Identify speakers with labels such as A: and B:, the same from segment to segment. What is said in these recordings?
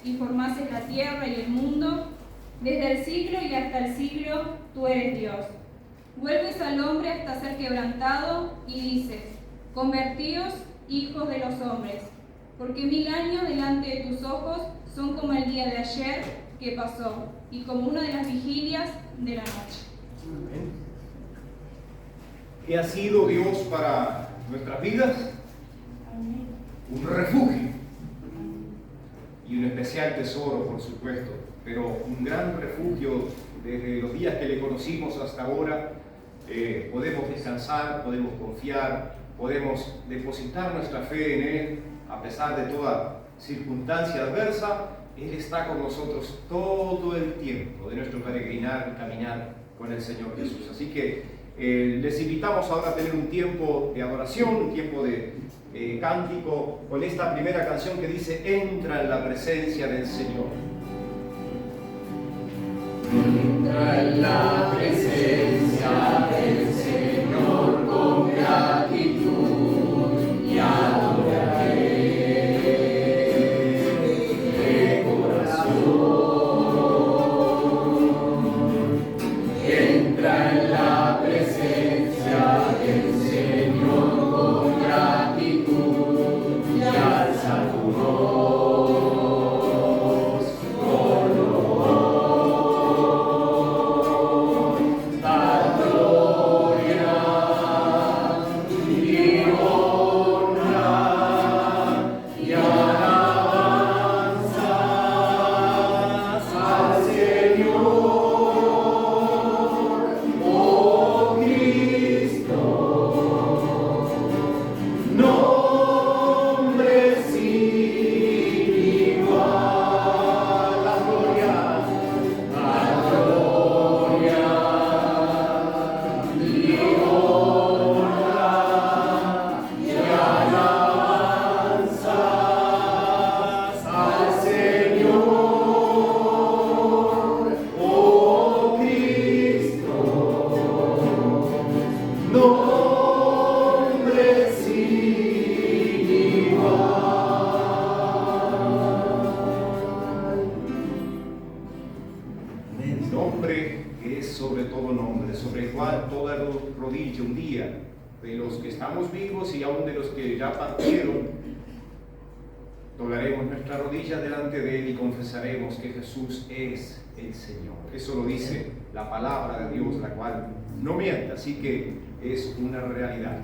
A: y formases la tierra y el mundo, desde el siglo y hasta el siglo tú eres Dios. Vuelves al hombre hasta ser quebrantado y dices: convertíos, hijos de los hombres, porque 1000 años delante de tus ojos son como el día de ayer que pasó, y como una de las vigilias de la noche.
B: Amén. ¿Qué ha sido Dios para nuestras vidas?
A: Amén.
B: Un refugio y un especial tesoro, por supuesto, pero un gran refugio. Desde los días que le conocimos hasta ahora, podemos descansar, podemos confiar, podemos depositar nuestra fe en Él a pesar de toda circunstancia adversa. Él está con nosotros todo el tiempo de nuestro peregrinar y caminar con el Señor Jesús. Así que les invitamos ahora a tener un tiempo de adoración, un tiempo de cántico, con esta primera canción que dice: entra en la presencia del Señor.
C: Entra en la presencia del Señor con gratitud y adoraré de corazón. Entra en la presencia del Señor con gratitud y alza tu voz con que Jesús es el Señor. Eso lo dice la palabra de Dios, la cual no miente, así que es una realidad.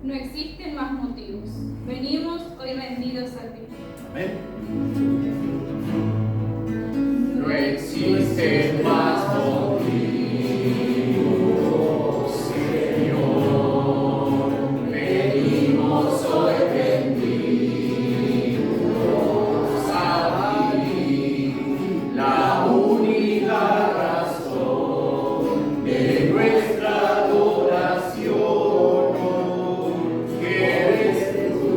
A: No existen más motivos. Venimos hoy rendidos a ti.
B: Amén.
C: No existen más motivos, Señor. Venimos hoy rendidos a ti, la única razón de nuestra adoración, que eres tú.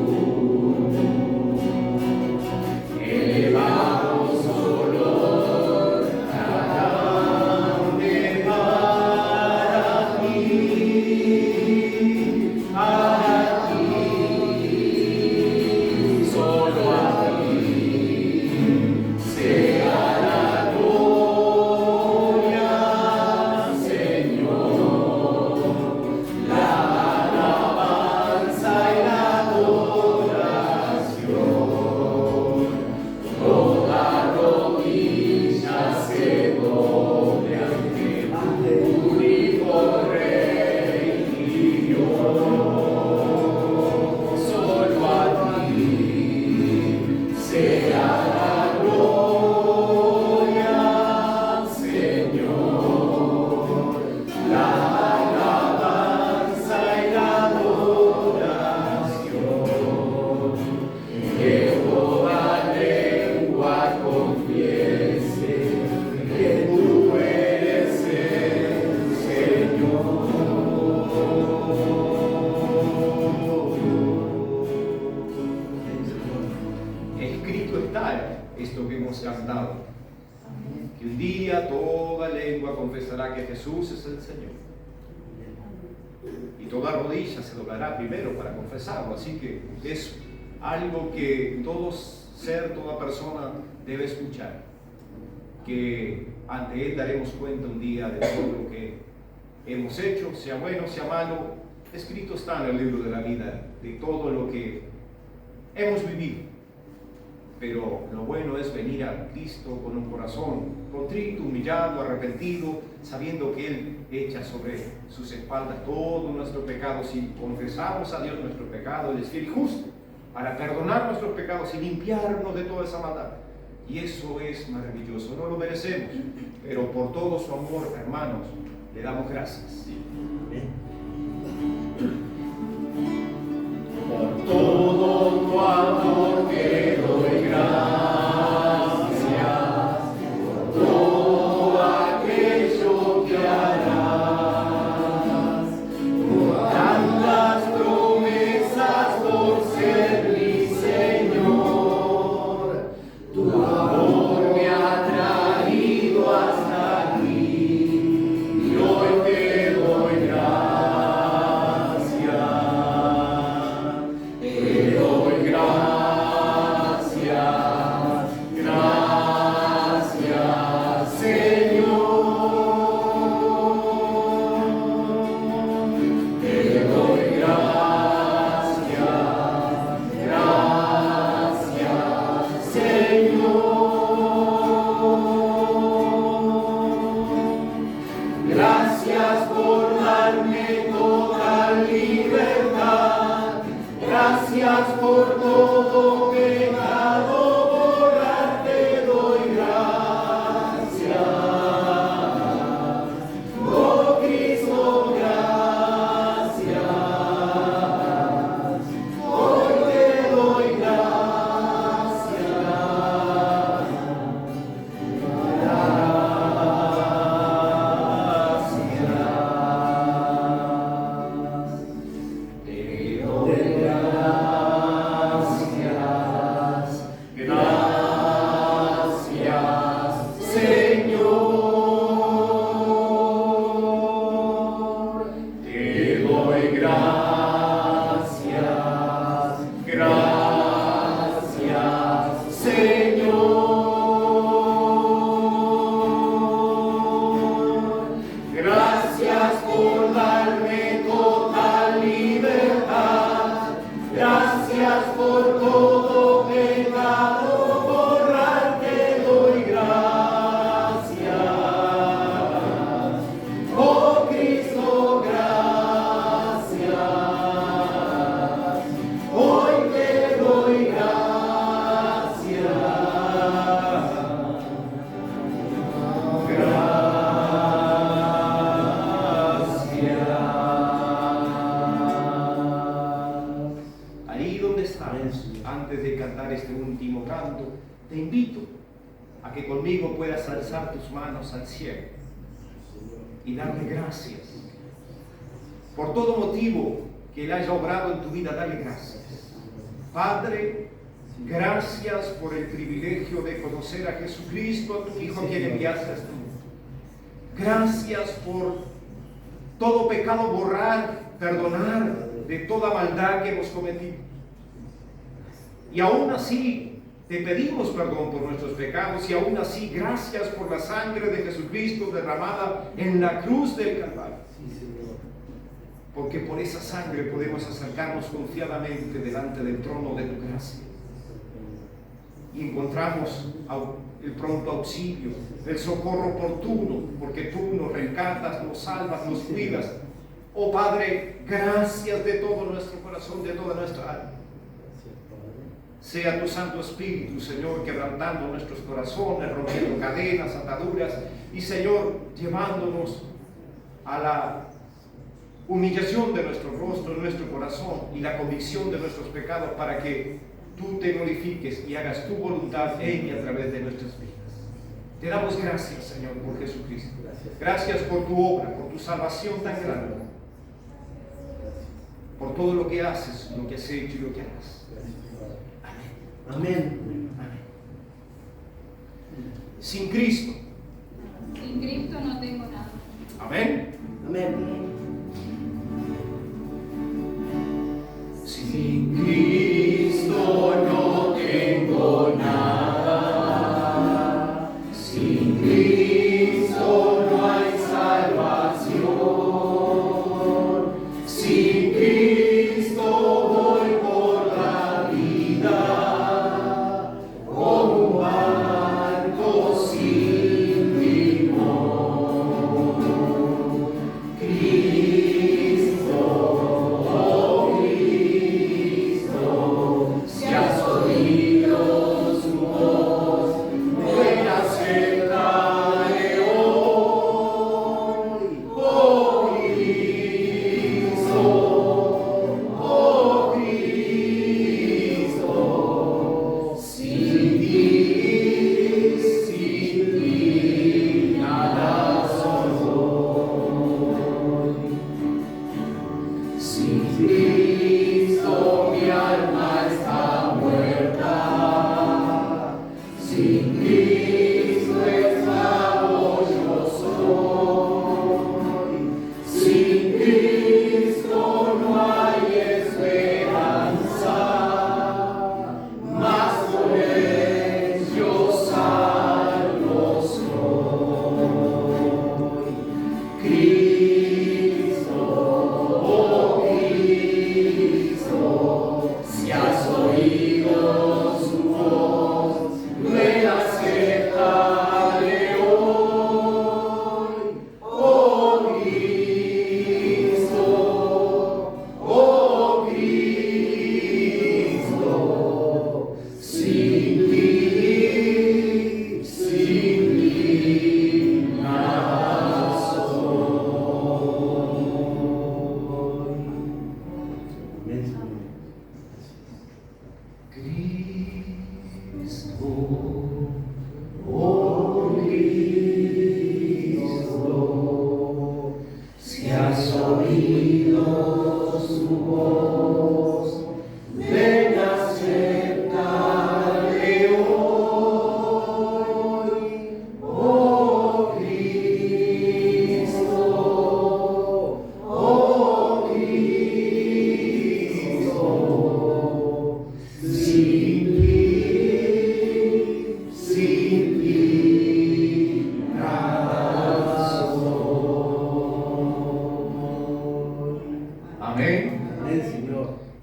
C: Elevamos olor grande para ti, solo a ti sea la gloria, Señor, la alabanza y la adoración. Toda rodilla se doble ante tu único Rey y Dios. Solo a ti sea la gloria, Señor, la alabanza y la adoración. Que toda lengua confiese que tú eres el Señor.
B: Escrito está esto que hemos cantado, que un día toda lengua confesará que Jesús es el Señor, y toda rodilla se doblará primero para confesarlo. Así que es algo que todos ser, toda persona debe escuchar, que ante Él daremos cuenta un día de todo lo que hemos hecho, sea bueno, sea malo. Escrito está en el libro de la vida de todo lo que hemos vivido. Pero lo bueno es venir a Cristo con un corazón contrito, humillado, arrepentido, sabiendo que Él echa sobre sus espaldas todo nuestro pecado. Si confesamos a Dios nuestro pecado, Él es fiel y justo para perdonar nuestros pecados y limpiarnos de toda esa maldad. Y eso es maravilloso, no lo merecemos, pero por todo su amor, hermanos, le damos gracias.
C: Por todo tu amor te doy gracias, por todo aquello que harás, por tantas promesas, por ser mi Señor. Tu amor me ha traído hasta aquí y hoy te doy gracias. Gracias por darme total libertad, gracias por todo pecado borrar, te doy gracias. Oh Cristo, gracias, hoy te doy gracias. Gracias por darme total libertad, gracias por todo pecado borrar, te doy gracias. Oh Cristo, gracias, hoy te doy gracias.
B: Ahí donde estamos, antes de cantar este último canto, te invito a que conmigo puedas alzar tus manos al cielo y darle gracias. Por todo motivo que Él haya obrado en tu vida, dale gracias. Padre, gracias por el privilegio de conocer a Jesucristo, tu Hijo, quien enviaste a este mundo. Gracias por todo pecado borrar, perdonar de toda maldad que hemos cometido. Y aún así te pedimos perdón por nuestros pecados, y aún así gracias por la sangre de Jesucristo derramada en la cruz del Calvario. Porque por esa sangre podemos acercarnos confiadamente delante del trono de tu gracia. Y encontramos el pronto auxilio, el socorro oportuno, porque tú nos rescatas, nos salvas, nos cuidas. Oh Padre, gracias de todo nuestro corazón, de toda nuestra alma. Sea tu Santo Espíritu, Señor, quebrantando nuestros corazones, rompiendo cadenas, ataduras, y Señor, llevándonos a la humillación de nuestro rostro, de nuestro corazón, y la convicción de nuestros pecados, para que tú te glorifiques y hagas tu voluntad en y a través de nuestras vidas. Te damos gracias, Señor, por Jesucristo. Gracias por tu obra, por tu salvación tan grande, por todo lo que haces, lo que has hecho y lo que harás. Amén. Amén. Sin Cristo.
A: Sin Cristo no tengo nada.
B: Amén.
D: Amén.
C: Sin Cristo no tengo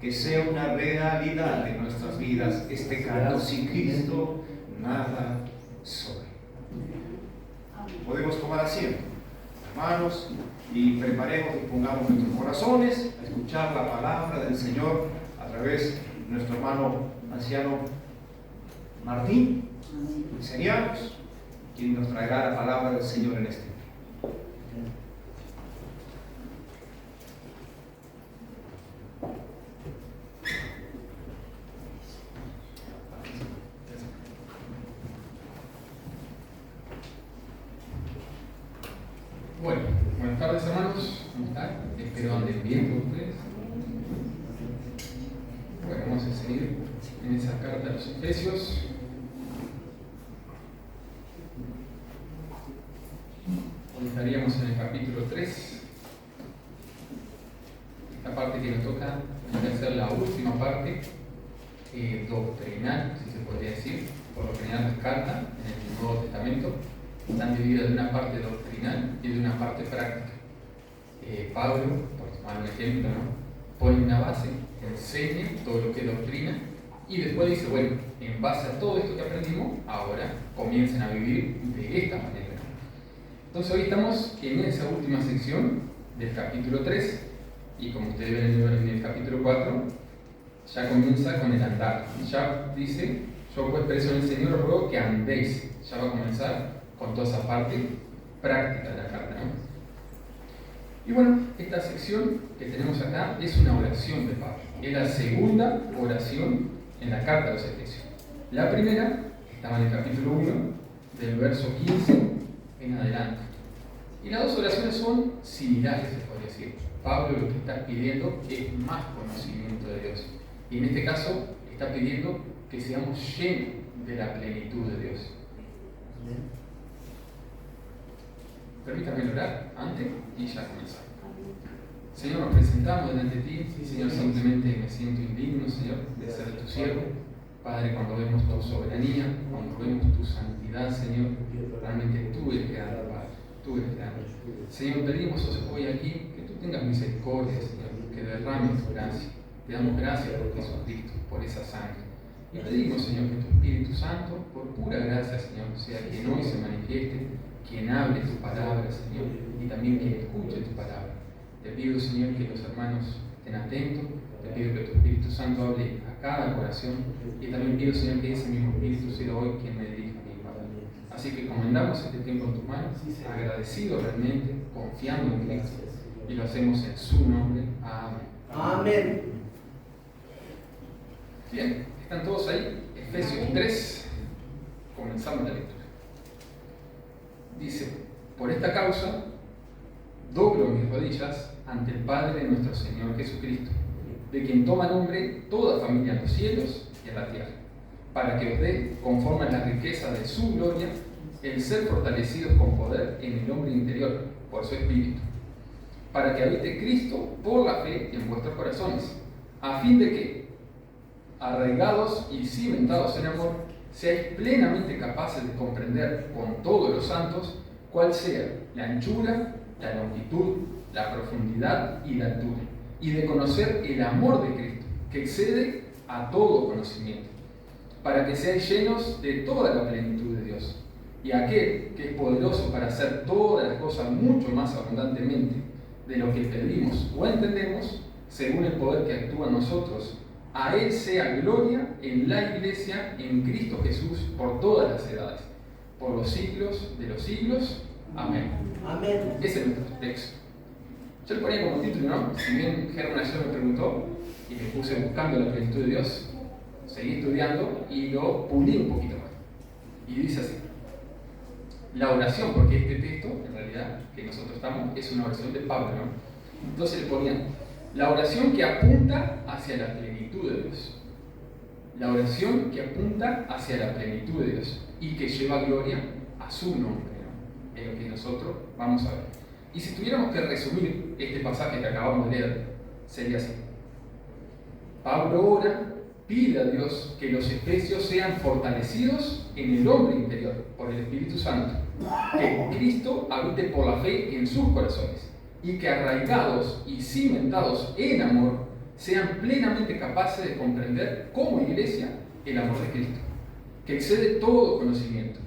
B: Que sea una realidad de nuestras vidas este canto: sin Cristo nada soy. Podemos tomar asiento, hermanos, y preparemos y pongamos nuestros corazones a escuchar la palabra del Señor a través de nuestro hermano anciano Martín. Enseñamos quien nos traerá la palabra del Señor en este día.
D: Bueno, buenas tardes hermanos, ¿cómo están? Espero anden bien con ustedes. Bueno, vamos a seguir en esa carta a los Efesios. Hoy estaríamos en el capítulo 3. Esta parte que nos toca va a ser la última parte doctrinal, si se podría decir. Por lo general las cartas en el Nuevo Testamento están divididas de una parte doctrinal y de una parte práctica. Pablo, por tomar un ejemplo, pone una base, enseña todo lo que es doctrina y después dice, bueno, en base a todo esto que aprendimos, ahora comiencen a vivir de esta manera. Entonces hoy estamos en esa última sección del capítulo 3 y como ustedes ven en el capítulo 4 ya comienza con el andar. Ya dice, yo pues preso en el Señor os ruego que andéis. Ya va a comenzar con toda esa parte práctica de la carta, ¿no? Y bueno, esta sección que tenemos acá es una oración de Pablo. Es la segunda oración en la carta a los Efesios. La primera estaba en el capítulo 1, del verso 15 en adelante. Y las dos oraciones son similares, se podría decir. Pablo lo que está pidiendo es más conocimiento de Dios. Y en este caso está pidiendo que seamos llenos de la plenitud de Dios. Permítame orar antes y ya comenzar. Señor, nos presentamos delante de ti. Sí, Señor, simplemente me siento indigno, Señor, de ser tu siervo. Padre, cuando vemos tu soberanía, cuando vemos tu santidad, Señor, realmente tú eres grande, Padre. Tú eres grande. Señor, pedimos hoy aquí que tú tengas misericordia, Señor, que derrames tu gracia. Te damos gracias por Jesucristo, por esa sangre. Y pedimos, Señor, que tu Espíritu Santo, por pura gracia, Señor, sea quien hoy se manifieste, quien hable tu palabra, Señor, y también quien escuche tu palabra. Te pido, Señor, que los hermanos estén atentos. Te pido que tu Espíritu Santo hable a cada corazón. Y también pido, Señor, que ese mismo Espíritu sea hoy quien me dirija a mi palabra. Así que encomendamos este tiempo en tus manos, agradecidos realmente, confiando en Cristo. Y lo hacemos en su nombre. Amén.
E: Amén.
D: Bien, ¿están todos ahí? Efesios 3. Comenzamos la lectura. Dice, por esta causa, doblo mis rodillas ante el Padre de nuestro Señor Jesucristo, de quien toma nombre toda familia en los cielos y en la tierra, para que os dé, conforme a la riqueza su gloria, el ser fortalecidos con poder en el hombre interior, por su Espíritu, para que habite Cristo por la fe en vuestros corazones, a fin de que, arraigados y cimentados en amor, seáis plenamente capaces de comprender con todos los santos cuál sea la anchura, la longitud, la profundidad y la altura, y de conocer el amor de Cristo, que excede a todo conocimiento, para que seáis llenos de toda la plenitud de Dios. Y aquel que es poderoso para hacer todas las cosas mucho más abundantemente de lo que pedimos o entendemos, según el poder que actúa en nosotros, a Él sea gloria en la Iglesia, en Cristo Jesús, por todas las edades, por los siglos de los siglos. Amén.
E: Amén.
D: Ese es nuestro texto. Yo le ponía como título, ¿no? Si bien Germán ayer me preguntó y me puse buscando la plenitud de Dios, seguí estudiando y lo pulí un poquito más. Y dice así: la oración, porque este texto, en realidad, que nosotros estamos, es una oración de Pablo, ¿no? Entonces le ponían la oración que apunta hacia la plenitud de Dios. La oración que apunta hacia la plenitud de Dios y que lleva gloria a su nombre, ¿no? Es lo que nosotros vamos a ver. Y si tuviéramos que resumir este pasaje que acabamos de leer, sería así: Pablo ora, pide a Dios que los efesios sean fortalecidos en el hombre interior por el Espíritu Santo, que Cristo habite por la fe en sus corazones, y que arraigados y cimentados en amor sean plenamente capaces de comprender como iglesia el amor de Cristo, que excede todo conocimiento,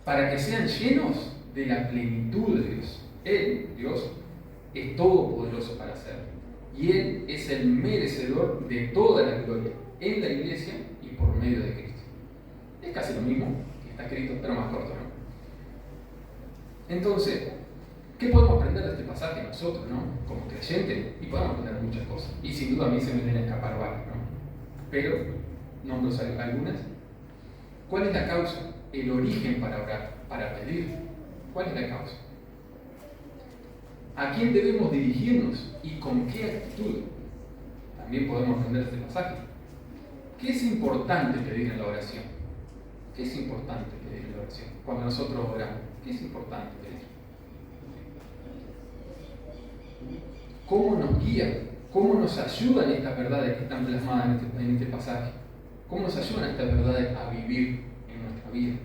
D: para que sean llenos de la plenitud de Dios. Él, Dios, es todopoderoso para hacerlo, y Él es el merecedor de toda la gloria en la iglesia y por medio de Cristo. Es casi lo mismo que está escrito, pero más corto, ¿no? Entonces, ¿qué podemos aprender de este pasaje nosotros, ¿no? Como creyentes? Y podemos aprender muchas cosas. Y sin duda a mí se me vienen a escapar varias, ¿no? Pero, nombro algunas. ¿Cuál es la causa? El origen para orar, para pedir. ¿Cuál es la causa? ¿A quién debemos dirigirnos y con qué actitud? También podemos aprender de este pasaje. ¿Qué es importante pedir en la oración? ¿Qué es importante pedir en la oración? Cuando nosotros oramos, ¿qué es importante pedir? ¿Cómo nos guía? ¿Cómo nos ayudan estas verdades que están plasmadas en este pasaje? ¿Cómo nos ayudan estas verdades a vivir en nuestra vida?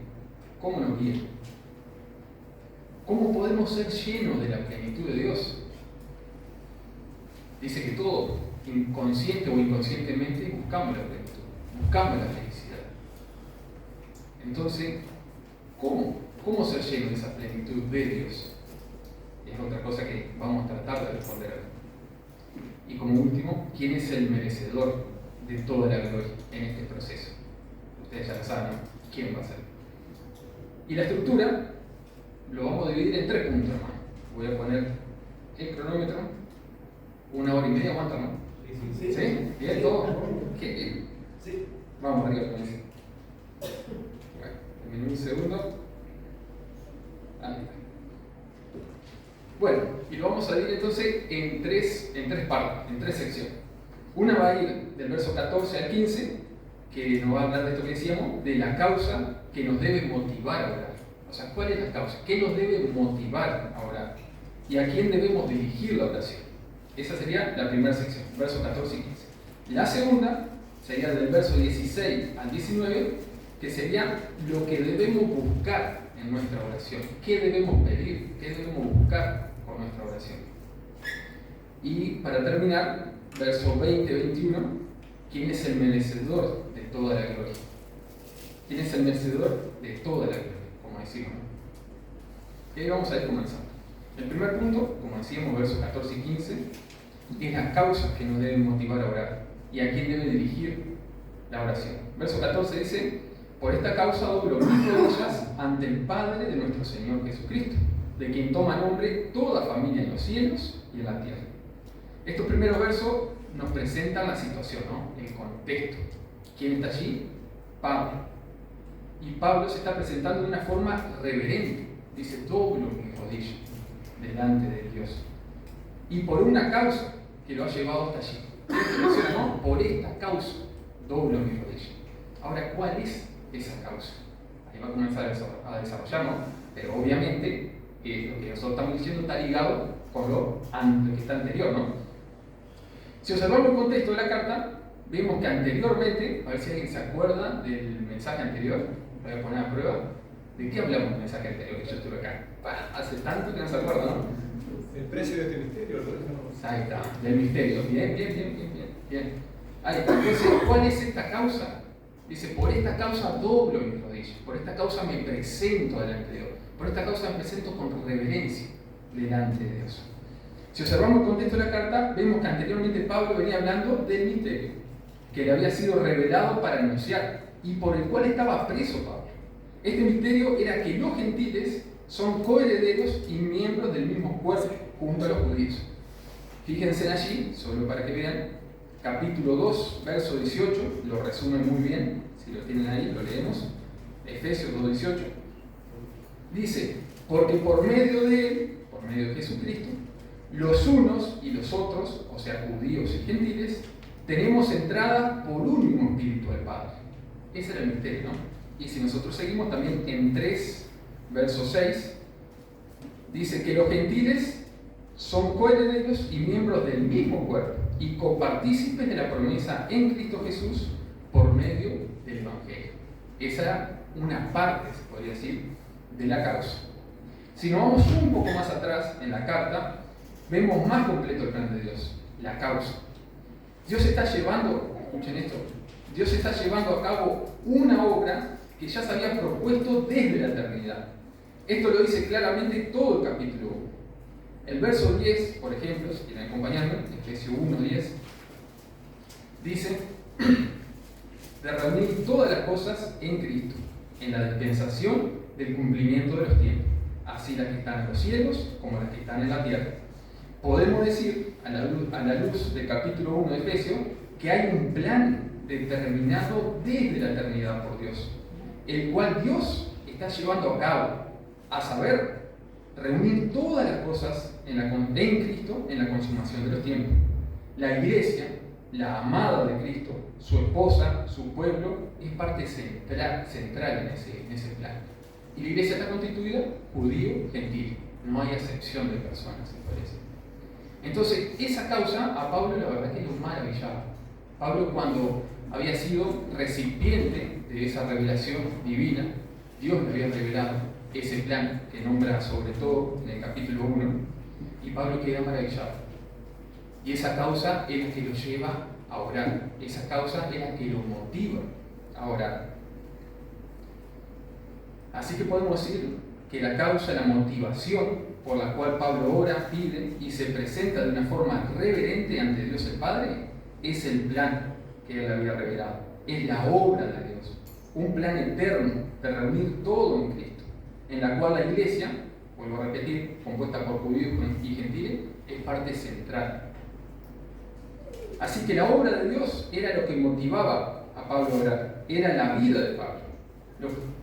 D: ¿Cómo nos guían? ¿Cómo podemos ser llenos de la plenitud de Dios? Dice que todo, inconsciente o inconscientemente, buscamos la plenitud, buscamos la felicidad. Entonces, ¿cómo ser llenos de esa plenitud de Dios? Es otra cosa que vamos a tratar de responder hoy. Y como último, ¿quién es el merecedor de toda la gloria en este proceso? Ustedes ya lo saben, ¿no? ¿Quién va a ser? Y la estructura lo vamos a dividir en 3 puntos, hermano. Voy a poner el cronómetro, 1 hora y media, ¿aguanta, no?
E: Sí.
D: ¿Sí? ¿Bien? ¿Todo? ¿Qué? Bien.
E: Sí.
D: Vamos arriba con eso. Bueno, terminé un segundo. Ahí está. Bueno, y lo vamos a dividir entonces en tres partes, en 3 secciones. Una va a ir del verso 14 al 15, que nos va a hablar de esto que decíamos, de la causa que nos debe motivar a orar. O sea, ¿cuál es la causa? ¿Qué nos debe motivar a orar? ¿Y a quién debemos dirigir la oración? Esa sería la primera sección, versos 14 y 15. La segunda sería del verso 16 al 19, que sería lo que debemos buscar en nuestra oración. ¿Qué debemos pedir? ¿Qué debemos buscar por nuestra oración? Y para terminar, verso 20-21, ¿quién es el merecedor de toda la gloria? ¿Quién es el merecedor de toda la gloria? Como decimos, ¿no? Y vamos a ir comenzando. El primer punto, como decíamos, versos 14 y 15, es las causas que nos deben motivar a orar y a quién debe dirigir la oración. Verso 14 dice: por esta causa doblo mis rodillas ante el Padre de nuestro Señor Jesucristo, de quien toma nombre toda familia en los cielos y en la tierra. Estos primeros versos nos presentan la situación, ¿no? El contexto. ¿Quién está allí? Pablo. Y Pablo se está presentando de una forma reverente. Dice: doblo mis rodillas delante de Dios. Y por una causa que lo ha llevado hasta allí. ¿No? Por esta causa doblo mis rodillas. Ahora, ¿cuál es esa causa? Ahí va a comenzar a desarrollar, ¿no? Pero obviamente lo que nosotros estamos diciendo está ligado con lo que está anterior, ¿no? Si observamos el contexto de la carta, vemos que anteriormente, a ver si alguien se acuerda del mensaje anterior, lo voy a poner a prueba. ¿De qué hablamos en el mensaje anterior que yo estuve acá? Hace tanto que no se acuerda, ¿no?
C: El precio de este misterio, ¿no?
D: Ahí está, del misterio. Bien. Ahí está. Entonces, ¿cuál es esta causa? Dice, por esta causa doblo mis rodillas, por esta causa me presento delante de Dios, por esta causa me presento con reverencia delante de Dios. Si observamos el contexto de la carta, vemos que anteriormente Pablo venía hablando del misterio que le había sido revelado para anunciar y por el cual estaba preso Pablo. Este misterio era que los gentiles son coherederos y miembros del mismo cuerpo junto a los judíos. Fíjense allí, solo para que vean, capítulo 2, verso 18, lo resume muy bien, si lo tienen ahí, lo leemos, Efesios 2:18. Dice, porque por medio de él, por medio de Jesucristo, los unos y los otros, o sea, judíos y gentiles, tenemos entrada por un mismo espíritu al Padre. Ese era el misterio, ¿no? Y si nosotros seguimos también en 3, verso 6, dice que los gentiles son coherederos y miembros del mismo cuerpo y copartícipes de la promesa en Cristo Jesús por medio del Evangelio. Esa era una parte, se podría decir, de la causa. Si nos vamos un poco más atrás en la carta, vemos más completo el plan de Dios, la causa. Dios está llevando, escuchen esto, Dios está llevando a cabo una obra que ya se había propuesto desde la eternidad. Esto lo dice claramente todo el capítulo 1. El verso 10, por ejemplo, si quieren acompañarme, Efesios 1:10, dice, de reunir todas las cosas en Cristo, en la dispensación del cumplimiento de los tiempos, así las que están en los cielos como las que están en la tierra. Podemos decir, a la luz del capítulo 1 de Efesios, que hay un plan determinado desde la eternidad por Dios, el cual Dios está llevando a cabo, a saber, reunir todas las cosas en Cristo en la consumación de los tiempos. La iglesia, la amada de Cristo, su esposa, su pueblo, es parte central en ese plan. Y la iglesia está constituida judío, gentil, no hay acepción de personas, se parece. Entonces, esa causa a Pablo la verdad que lo maravillaba. Pablo, cuando había sido recipiente de esa revelación divina, Dios le había revelado ese plan que nombra sobre todo en el capítulo 1, y Pablo queda maravillado. Y esa causa es la que lo lleva a orar, esa causa es la que lo motiva a orar. Así que podemos decir que la causa, la motivación por la cual Pablo ora, pide y se presenta de una forma reverente ante Dios el Padre, es el plan que él había revelado, es la obra de Dios, un plan eterno de reunir todo en Cristo, en la cual la iglesia, vuelvo a repetir, compuesta por judíos y gentiles, es parte central. Así que la obra de Dios era lo que motivaba a Pablo a orar, era la vida de Pablo.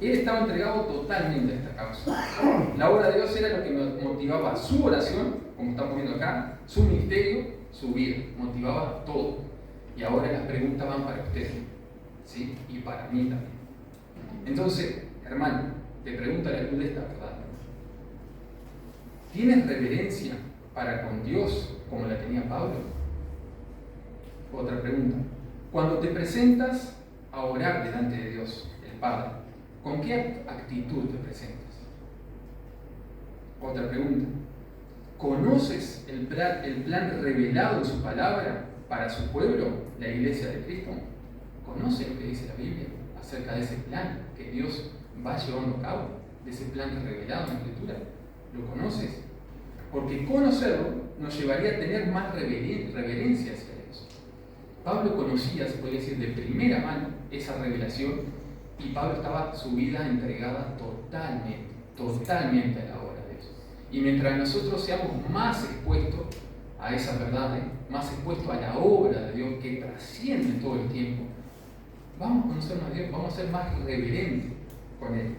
D: Él estaba entregado totalmente a esta causa. La obra de Dios era lo que motivaba su oración, como estamos viendo acá, su ministerio, su vida, motivaba todo. Y ahora las preguntas van para ustedes, ¿sí? Y para mí también. Entonces, hermano, te pregunto a la luz de esta verdad. ¿Tienes reverencia para con Dios como la tenía Pablo? Otra pregunta. Cuando te presentas a orar delante de Dios, el Padre, ¿con qué actitud te presentas? Otra pregunta. ¿Conoces el plan revelado en su palabra para su pueblo, la iglesia de Cristo? ¿Conoces lo que dice la Biblia acerca de ese plan que Dios va llevando a cabo? De ese plan revelado en la Escritura. ¿Lo conoces? Porque conocerlo nos llevaría a tener más reverencia hacia Dios. Pablo conocía, se puede decir, de primera mano esa revelación, y Pablo estaba su vida entregada totalmente a la obra de Dios. Y mientras nosotros seamos más expuestos a esa verdad, más expuestos a la obra de Dios que trasciende todo el tiempo, vamos a conocer más a Dios, vamos a ser más reverentes con Él.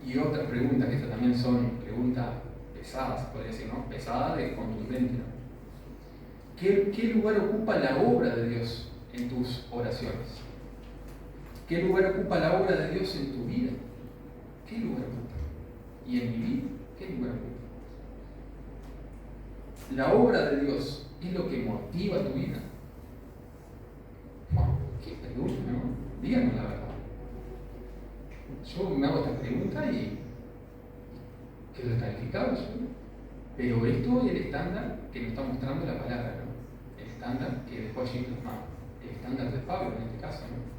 D: Y otra pregunta, que estas también son preguntas pesadas, se podría decir, ¿no? Pesadas de contundente, ¿no? ¿Qué lugar ocupa la obra de Dios en tus oraciones? ¿Qué lugar ocupa la obra de Dios en tu vida? ¿Qué lugar ocupa? ¿Y en mi vida? ¿Qué lugar ocupa? La obra de Dios es lo que motiva tu vida. Bueno, qué pregunta, ¿no? Díganos la verdad. Yo me hago esta pregunta y quedo descalificado yo. Pero esto es el estándar que nos está mostrando la palabra, ¿no? El estándar que dejó allí plasmado. El estándar de Pablo en este caso, ¿no?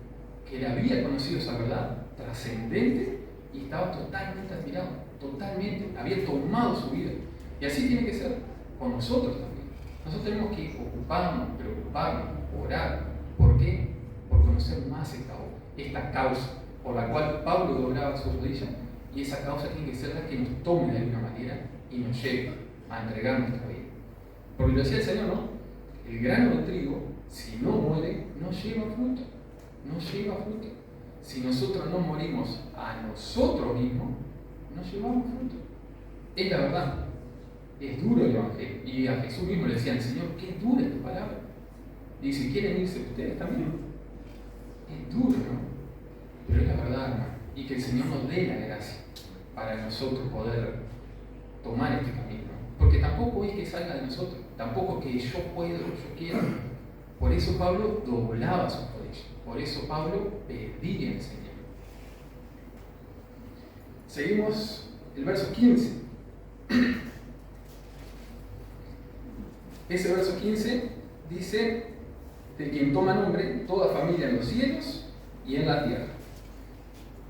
D: Que él había conocido esa verdad trascendente y estaba totalmente admirado, totalmente, había tomado su vida. Y así tiene que ser con nosotros también. Nosotros tenemos que ocuparnos, preocuparnos, orar. ¿Por qué? Por conocer más esta causa por la cual Pablo doblaba sus rodillas, y esa causa tiene que ser la que nos tome de alguna manera y nos lleve a entregar nuestra vida. Porque lo decía el Señor, ¿no? El grano de trigo, si no muere, no lleva fruto. No lleva fruto. Si nosotros no morimos a nosotros mismos, no llevamos fruto. Es la verdad. Es duro el Evangelio. Y a Jesús mismo le decían, Señor, qué dura es tu palabra. Y si quieren irse ustedes también. Es duro, ¿no? Pero es la verdad, hermano. Y que el Señor nos dé la gracia para nosotros poder tomar este camino. Porque tampoco es que salga de nosotros. Tampoco es que yo puedo, yo quiero. Por eso Pablo doblaba sus rodillas. Por eso Pablo pedía al Señor. Seguimos el verso 15. Ese verso 15 dice: de quien toma nombre toda familia en los cielos y en la tierra.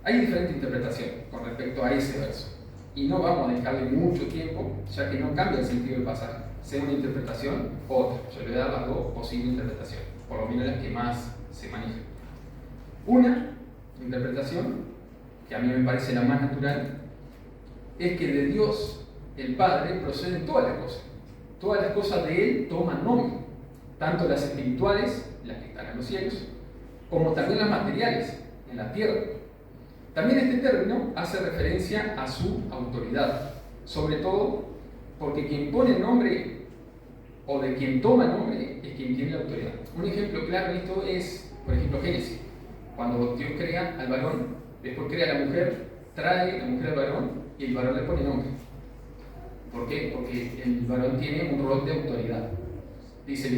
D: Hay diferente interpretación con respecto a ese verso. Y no vamos a dedicarle mucho tiempo, ya que no cambia el sentido del pasaje. Sea una interpretación u otra. Yo le voy a dar las dos posibles interpretaciones, por lo menos las que más se manejan. Una interpretación, que a mí me parece la más natural, es que de Dios, el Padre, proceden todas las cosas. Todas las cosas de Él toman nombre, tanto las espirituales, las que están en los cielos, como también las materiales, en la tierra. También este término hace referencia a su autoridad, sobre todo porque quien pone nombre o de quien toma nombre es quien tiene la autoridad. Un ejemplo claro de esto es, por ejemplo, Génesis. Cuando Dios crea al varón, después crea a la mujer, trae la mujer al varón y el varón le pone nombre. ¿Por qué? Porque el varón tiene un rol de autoridad. Dice,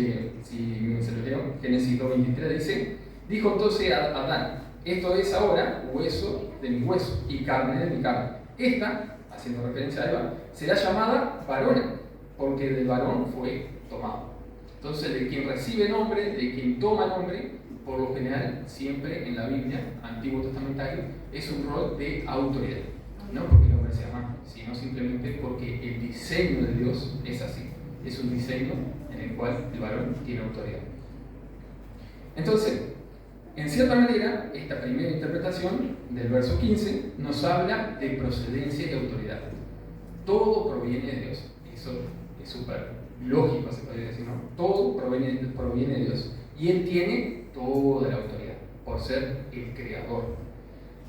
D: si se lo leo, Génesis 2:23 dice: dijo entonces a Adán, esto es ahora hueso de mi hueso y carne de mi carne. Esta, haciendo referencia a Eva, será llamada varona, porque del varón fue tomado. Entonces, de quien recibe nombre, de quien toma nombre, por lo general, siempre en la Biblia, Antiguo Testamentario, es un rol de autoridad. No porque el hombre sea más, sino simplemente porque el diseño de Dios es así. Es un diseño en el cual el varón tiene autoridad. Entonces, en cierta manera, esta primera interpretación del verso 15 nos habla de procedencia y autoridad. Todo proviene de Dios. Eso es súper lógico, se podría decir, ¿no? Todo proviene de Dios. Y Él tiene toda la autoridad, por ser el creador.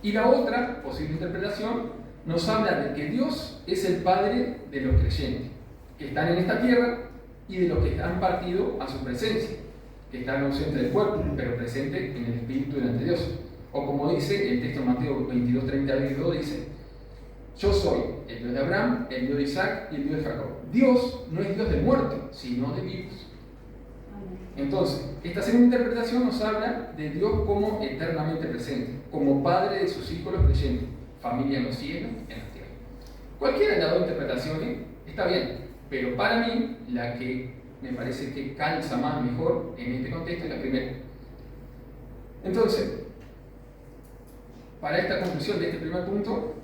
D: Y la otra posible interpretación nos habla de que Dios es el Padre de los creyentes, que están en esta tierra, y de los que han partido a su presencia, que están ausentes del cuerpo, pero presentes en el Espíritu delante de Dios. O como dice el texto de Mateo 22:32, dice: yo soy el Dios de Abraham, el Dios de Isaac y el Dios de Jacob. Dios no es Dios de muertos, sino de vivos. Entonces, esta segunda interpretación nos habla de Dios como eternamente presente, como Padre de sus hijos los creyentes, familia en los cielos, en la tierra. Cualquiera de las dos interpretaciones está bien, pero para mí la que me parece que calza más mejor en este contexto es la primera. Entonces, para esta conclusión de este primer punto,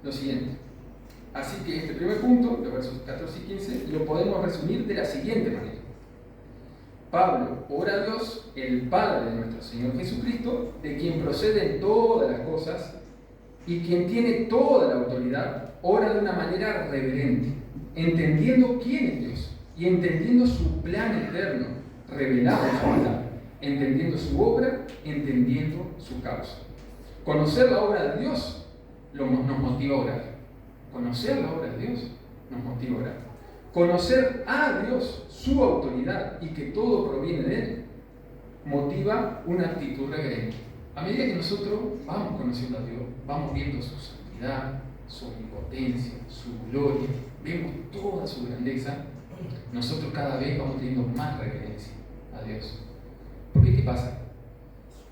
D: lo siguiente. Así que este primer punto, los versos 14 y 15, lo podemos resumir de la siguiente manera. Pablo ora a Dios, el Padre de nuestro Señor Jesucristo, de quien proceden todas las cosas y quien tiene toda la autoridad, ora de una manera reverente, entendiendo quién es Dios y entendiendo su plan eterno, revelado en su palabra, entendiendo su obra, entendiendo su causa. Conocer la obra de Dios nos motiva a orar. Conocer la obra de Dios nos motiva a orar. Conocer a Dios, su autoridad y que todo proviene de Él, motiva una actitud reverente. A medida que nosotros vamos conociendo a Dios, vamos viendo su santidad, su omnipotencia, su gloria, vemos toda su grandeza, nosotros cada vez vamos teniendo más reverencia a Dios. Porque ¿qué pasa?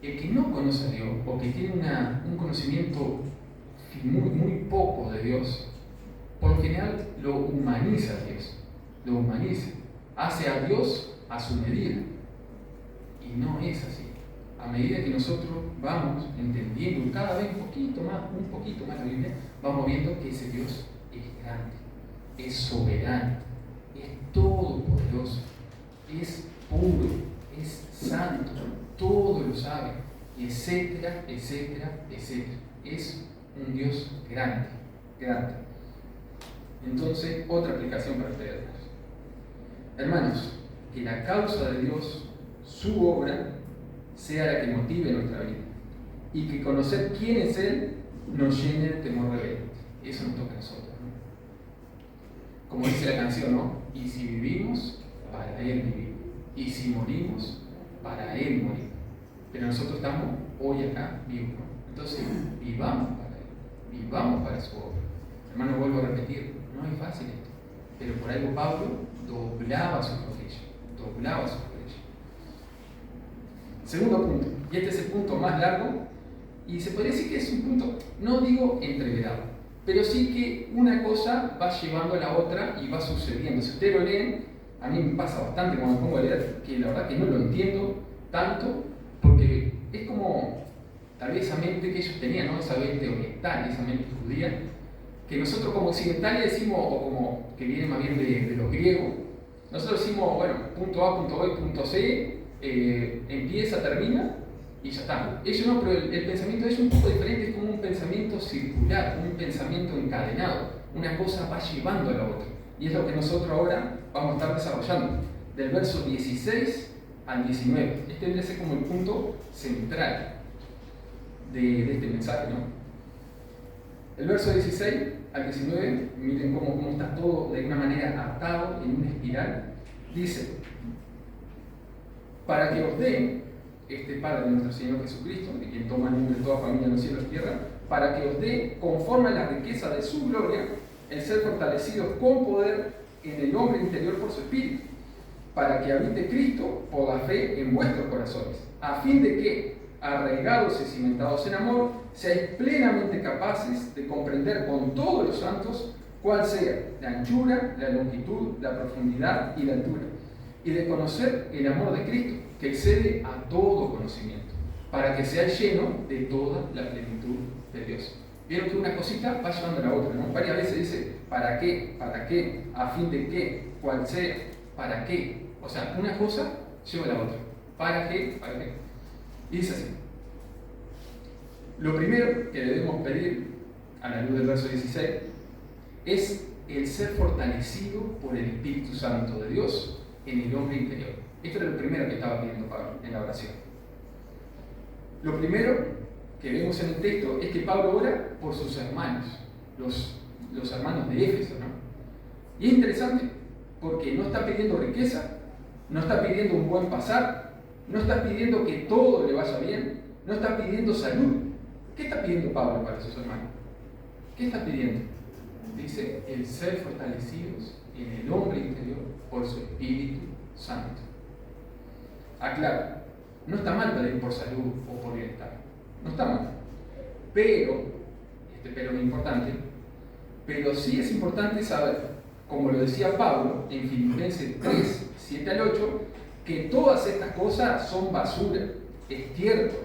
D: El que no conoce a Dios, o que tiene un conocimiento muy poco de Dios, por lo general lo humaniza a Dios, lo humaniza, hace a Dios a su medida. Y no es así. A medida que nosotros vamos entendiendo cada vez un poquito más la Biblia, vamos viendo que ese Dios es grande, es soberano, es todopoderoso, es puro, es santo, todo lo sabe, etcétera, etcétera, etcétera. Es un Dios grande, grande. Entonces, otra aplicación para ustedes. Hermanos, que la causa de Dios, su obra, sea la que motive nuestra vida, y que conocer quién es Él nos llene de temor reverente. Eso nos toca a nosotros, ¿no? Como dice la canción, ¿no? Y si vivimos, para Él vivir, y si morimos, para Él morir. Pero nosotros estamos hoy acá vivos, ¿no? Entonces, vivamos para Él, vivamos para su obra. Hermano, vuelvo a repetir, no es fácil esto, pero por algo Pablo doblaba sus rodillas, doblaba sus rodillas. Segundo punto, y este es el punto más largo, y se podría decir que es un punto, no digo entreverado, pero sí que una cosa va llevando a la otra y va sucediendo. Si ustedes lo leen, a mí me pasa bastante cuando me pongo a leer, que la verdad que no lo entiendo tanto, porque es como tal vez esa mente que ellos tenían, ¿no? Esa mente oriental, esa mente judía, que nosotros como occidentales decimos, o como que viene más bien de los griegos, nosotros decimos, bueno, punto A, punto B, punto C, empieza, termina y ya está. Ellos no, pero el pensamiento de ellos es un poco diferente, es como un pensamiento circular, un pensamiento encadenado. Una cosa va llevando a la otra. Y es lo que nosotros ahora vamos a estar desarrollando. Del verso 16 al 19. Este debe ser como el punto central de este mensaje, ¿no? El verso 16 al 19, miren cómo está todo de alguna manera atado en una espiral. Dice: para que os dé este Padre de nuestro Señor Jesucristo, de quien toma el nombre de toda familia en los cielos y tierra, para que os dé, conforme a la riqueza de su gloria, el ser fortalecidos con poder en el hombre interior por su Espíritu, para que habite Cristo por la fe en vuestros corazones, a fin de que, arraigados y cimentados en amor, seáis plenamente capaces de comprender con todos los santos cuál sea la anchura, la longitud, la profundidad y la altura, y de conocer el amor de Cristo, que excede a todo conocimiento, para que seáis llenos de toda la plenitud de Dios. Vieron que una cosita va llevando a la otra, ¿no? Varias veces dice, ¿para qué? ¿Para qué? ¿A fin de qué? ¿Cuál sea? ¿Para qué? O sea, una cosa lleva a la otra. ¿Para qué? ¿Para qué? Y dice así: lo primero que debemos pedir, a la luz del verso 16, es el ser fortalecido por el Espíritu Santo de Dios en el hombre interior. Esto era lo primero que estaba pidiendo Pablo en la oración. Lo primero que vemos en el texto es que Pablo ora por sus hermanos, los hermanos de Éfeso, ¿no? Y es interesante porque no está pidiendo riqueza, no está pidiendo un buen pasar, no está pidiendo que todo le vaya bien, no está pidiendo salud. ¿Qué está pidiendo Pablo para sus hermanos? ¿Qué está pidiendo? Dice, el ser fortalecidos en el hombre interior por su Espíritu Santo. Aclaro, no está mal pedir por salud o por bienestar, no está mal. Pero, este pero es importante, pero sí es importante saber, como lo decía Pablo en Filipenses 3, 7 al 8, que todas estas cosas son basura, estiércol,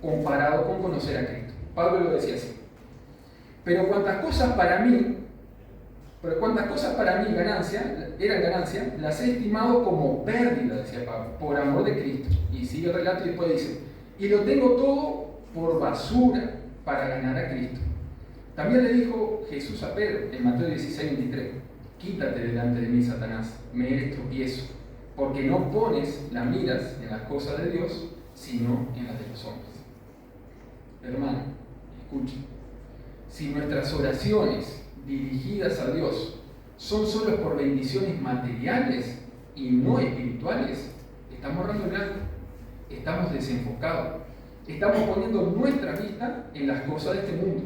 D: comparado con conocer a Cristo. Pablo lo decía así. Pero cuantas cosas para mí eran ganancia, las he estimado como pérdida, decía Pablo, por amor de Cristo. Y sigue el relato y después dice, y lo tengo todo por basura para ganar a Cristo. También le dijo Jesús a Pedro en Mateo 16, 23, quítate delante de mí, Satanás, me eres tropiezo, porque no pones las miras en las cosas de Dios, sino en las de los hombres. Hermano, escuche, si nuestras oraciones dirigidas a Dios son solo por bendiciones materiales y no espirituales, estamos errando el blanco, estamos desenfocados. Estamos poniendo nuestra vista en las cosas de este mundo,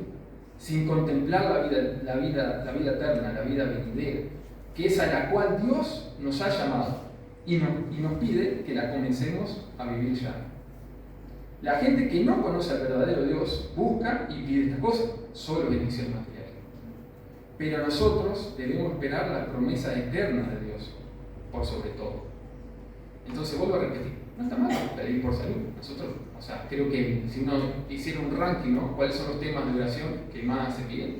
D: sin contemplar la vida eterna, la vida venidera, que es a la cual Dios nos ha llamado y nos pide que la comencemos a vivir ya. La gente que no conoce al verdadero Dios busca y pide estas cosas, solo bendición material. Pero nosotros debemos esperar las promesas eternas de Dios, por sobre todo. Entonces vuelvo a repetir, no está mal pedir por salud. Nosotros, creo que si uno hiciera un ranking, ¿no? ¿Cuáles son los temas de oración que más se piden?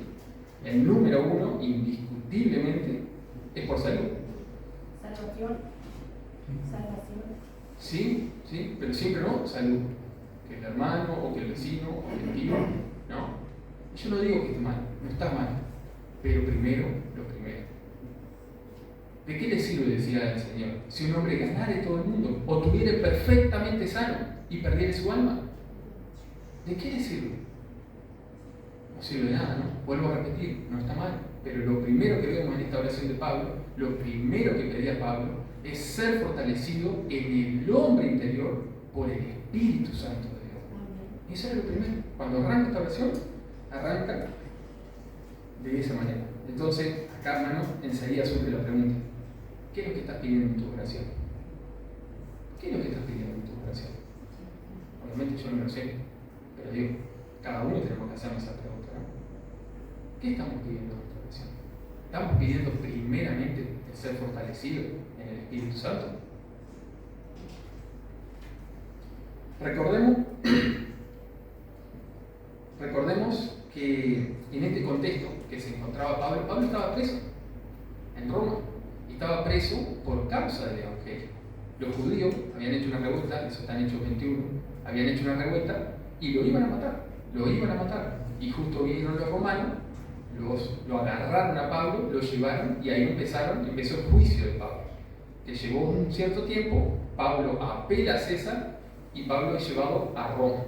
D: El número 1, indiscutiblemente, es por salud.
E: Salvación.
D: Sí, pero siempre no salud. Que el hermano, o que el vecino, o que el tío, no. Yo no digo que esté mal, no está mal. Pero primero, lo primero. ¿De qué le sirve, decía el Señor, si un hombre ganara todo el mundo o tuviera perfectamente sano y perdiera su alma? ¿De qué le sirve? No sirve de nada, ¿no? Vuelvo a repetir, no está mal. Pero lo primero que vemos en esta oración de Pablo, lo primero que pedía Pablo, es ser fortalecido en el hombre interior por el Espíritu Santo de Dios. Eso es lo primero. Cuando arranca esta oración, arranca de esa manera. Entonces, acá, hermano, enseguida surge la pregunta: ¿qué es lo que estás pidiendo en tu oración? ¿Qué es lo que estás pidiendo en tu oración? Obviamente yo no lo sé, pero digo, cada uno tenemos que hacernos esa pregunta, ¿no? ¿Qué estamos pidiendo en nuestra oración? ¿Estamos pidiendo primeramente el ser fortalecido en el Espíritu Santo? Recordemos que en este contexto que se encontraba Pablo estaba preso en Roma, y estaba preso por causa del Evangelio. Los judíos habían hecho una revuelta, eso está en Hechos 21, habían hecho una revuelta y lo iban a matar, y justo vinieron los romanos, lo agarraron a Pablo, lo llevaron, y ahí empezó el juicio de Pablo, que llevó un cierto tiempo. Pablo apela a César y Pablo es llevado a Roma.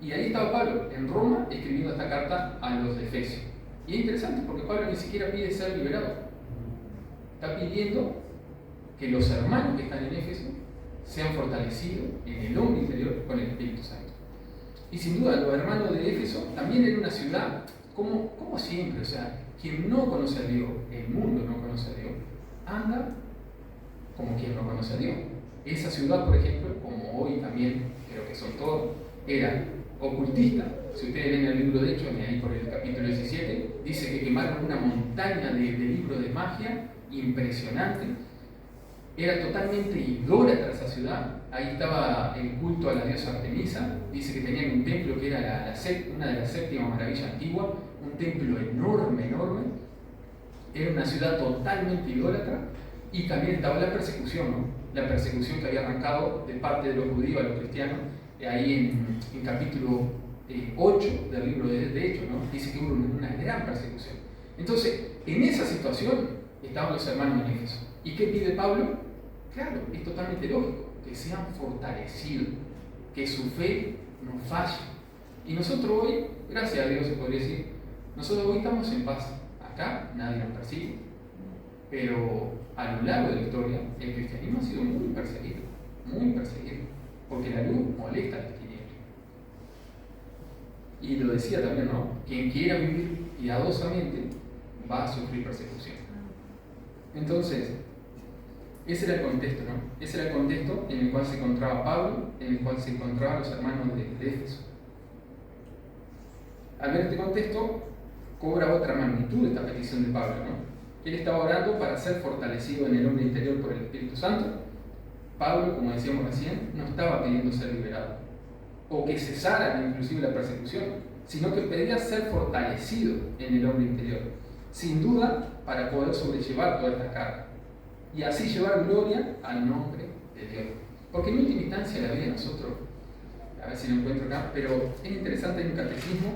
D: Y ahí estaba Pablo, en Roma, escribiendo esta carta a los de Efesios. Y es interesante porque Pablo ni siquiera pide ser liberado. Está pidiendo que los hermanos que están en Éfeso sean fortalecidos en el hombre interior con el Espíritu Santo. Y sin duda, los hermanos de Éfeso también era una ciudad, como siempre, quien no conoce a Dios, el mundo no conoce a Dios, anda como quien no conoce a Dios. Esa ciudad, por ejemplo, como hoy también, creo que son todos, era ocultista. Si ustedes ven el libro de Hechos, ahí por el capítulo 17, dice que quemaron una montaña de libros de magia impresionante. Era totalmente idólatra esa ciudad. Ahí estaba el culto a la diosa Artemisa. Dice que tenían un templo que era una de las 7 maravillas antiguas, un templo enorme. Era una ciudad totalmente idólatra. Y también estaba la persecución, ¿no? La persecución que había arrancado de parte de los judíos a los cristianos, ahí en capítulo 8 del libro de Hechos, ¿no? Dice que hubo una gran persecución. Entonces, en esa situación estaban los hermanos en Éfeso. ¿Y qué pide Pablo? Claro, es totalmente lógico, que sean fortalecidos, que su fe no falle. Y nosotros hoy, gracias a Dios se podría decir, nosotros hoy estamos en paz. Acá nadie nos persigue, pero a lo largo de la historia el cristianismo ha sido muy perseguido, porque la luz molesta a las tinieblas. Y lo decía también, ¿no? Quien quiera vivir piadosamente va a sufrir persecución. Entonces, ese era el contexto, ¿no? Ese era el contexto en el cual se encontraba Pablo, en el cual se encontraban los hermanos de Éfeso. Al ver este contexto, cobra otra magnitud esta petición de Pablo, ¿no? Él estaba orando para ser fortalecido en el hombre interior por el Espíritu Santo. Pablo, como decíamos recién, no estaba pidiendo ser liberado o que cesara inclusive la persecución, sino que pedía ser fortalecido en el hombre interior, sin duda para poder sobrellevar toda esta carga y así llevar gloria al nombre de Dios. Porque en última instancia la vida de nosotros, a ver si lo encuentro acá, pero es interesante, hay un catecismo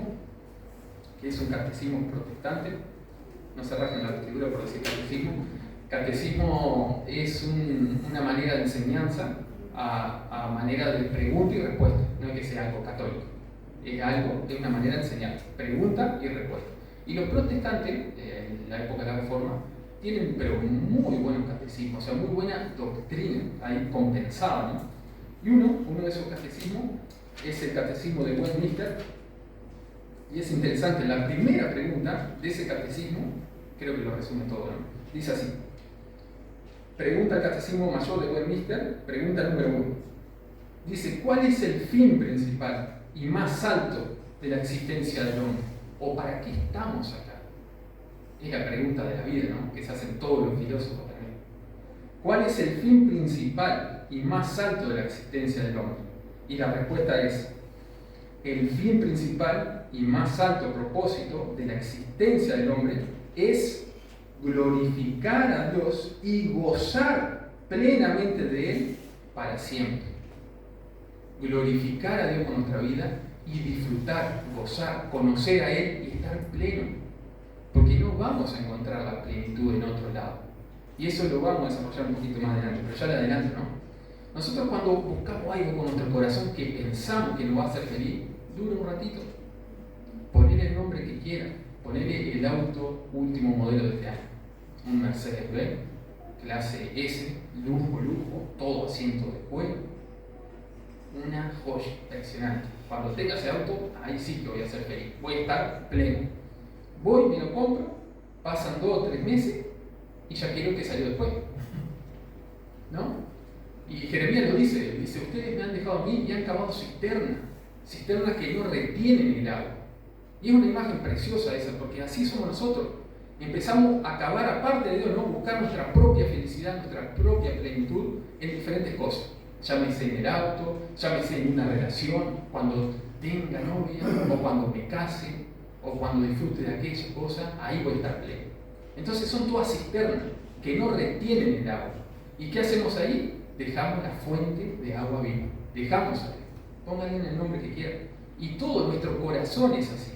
D: que es un catecismo protestante. No se rajen la vestidura por decir catecismo. Catecismo es una manera de enseñanza a manera de pregunta y respuesta. No es que sea algo católico. Es una manera de enseñar. Pregunta y respuesta. Y los protestantes, en la época de la Reforma, tienen pero muy buenos catecismos, muy buena doctrina ahí compensada, ¿no? Y uno de esos catecismos es el Catecismo de Westminster, y es interesante, la primera pregunta de ese catecismo, creo que lo resume todo, ¿no? Dice así: pregunta el Catecismo Mayor de Westminster, pregunta número 1. Dice: ¿cuál es el fin principal y más alto de la existencia del hombre? ¿O para qué estamos acá? Es la pregunta de la vida, ¿no? Que se hacen todos los filósofos también. ¿Cuál es el fin principal y más alto de la existencia del hombre? Y la respuesta es: el fin principal y más alto propósito de la existencia del hombre es glorificar a Dios y gozar plenamente de Él para siempre. Glorificar a Dios con nuestra vida y disfrutar, gozar, conocer a Él y estar pleno. Porque no vamos a encontrar la plenitud en otro lado. Y eso lo vamos a desarrollar un poquito más adelante, pero ya le adelanto, ¿no? Nosotros cuando buscamos algo con nuestro corazón que pensamos que nos va a hacer feliz, dura un ratito. Ponele el nombre que quieras, ponele el auto último modelo de este año. Un Mercedes-Benz, clase S, lujo, todo asiento de cuero. Una joya, impresionante. Cuando tenga ese auto, ahí sí que voy a ser feliz. Voy a estar pleno. Voy, me lo compro, pasan 2 o 3 meses y ya quiero que salió después. ¿No? Y Jeremías lo dice, ustedes me han dejado a mí y han cavado cisternas que no retienen el agua. Y es una imagen preciosa esa, porque así somos nosotros. Empezamos a cavar aparte de Dios, ¿no? Buscar nuestra propia felicidad, nuestra propia plenitud en diferentes cosas. Llámese en el auto, llámese en una relación, cuando tenga novia, o cuando me case, o cuando disfrute de aquella cosa, ahí voy a estar pleno. Entonces son todas cisternas que no retienen el agua. ¿Y qué hacemos ahí? Dejamos la fuente de agua viva. Dejamos a Dios. Pónganle en el nombre que quieran. Y todo nuestro corazón es así.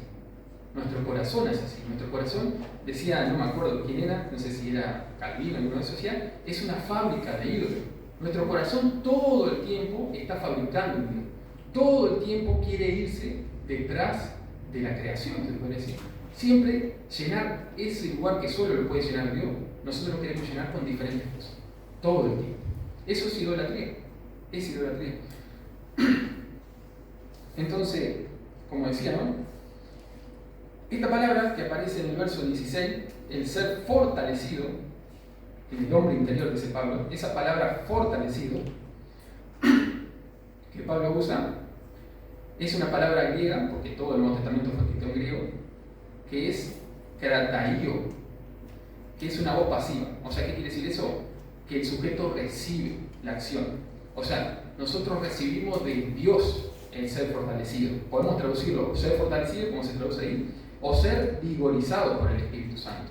D: Nuestro corazón es así. Nuestro corazón, decía, no me acuerdo quién era, no sé si era Calvino, alguno de esos, es una fábrica de ídolos. Nuestro corazón todo el tiempo está fabricando un ídolo. Todo el tiempo quiere irse detrás de la creación, se puede decir. Siempre llenar ese lugar que solo lo puede llenar Dios. Nosotros lo queremos llenar con diferentes cosas. Todo el tiempo. Eso es idolatría. Es idolatría. Entonces, como decía, ¿no? Esta palabra que aparece en el verso 16, el ser fortalecido, en el hombre interior, dice Pablo, esa palabra fortalecido que Pablo usa, es una palabra griega, porque todo el Nuevo Testamento fue escrito en griego, que es krataio, que es una voz pasiva. O sea, ¿qué quiere decir eso? Que el sujeto recibe la acción. O sea, nosotros recibimos de Dios el ser fortalecido. Podemos traducirlo, ser fortalecido, como se traduce ahí, o ser vigorizado por el Espíritu Santo.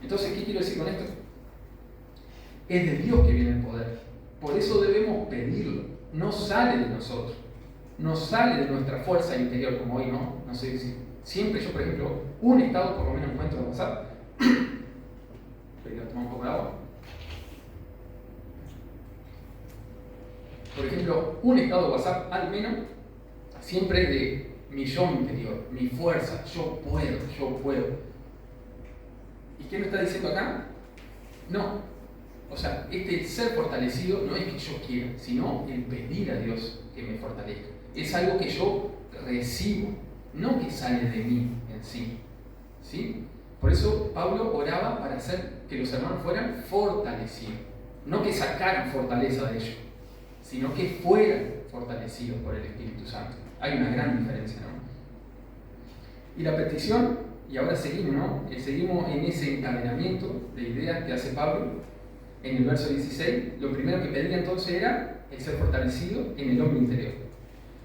D: Entonces, ¿qué quiero decir con esto? Es de Dios que viene el poder. Por eso debemos pedirlo. No sale de nosotros. No sale de nuestra fuerza interior, como hoy, ¿no? No sé si siempre yo, por ejemplo, un estado por lo menos encuentro en WhatsApp. Voy a tomar un poco de agua. Por ejemplo, un estado de WhatsApp al menos siempre de mi yo interior, mi fuerza, yo puedo. ¿Y qué me está diciendo acá? No. O sea, este ser fortalecido no es que yo quiera, sino el pedir a Dios que me fortalezca. Es algo que yo recibo, no que sale de mí en sí. ¿Sí? Por eso Pablo oraba para hacer que los hermanos fueran fortalecidos. No que sacaran fortaleza de ellos, sino que fueran fortalecidos por el Espíritu Santo. Hay una gran diferencia, ¿no? Y la petición, y ahora seguimos, ¿no? Seguimos en ese encadenamiento de ideas que hace Pablo en el verso 16. Lo primero que pedía entonces era el ser fortalecido en el hombre interior.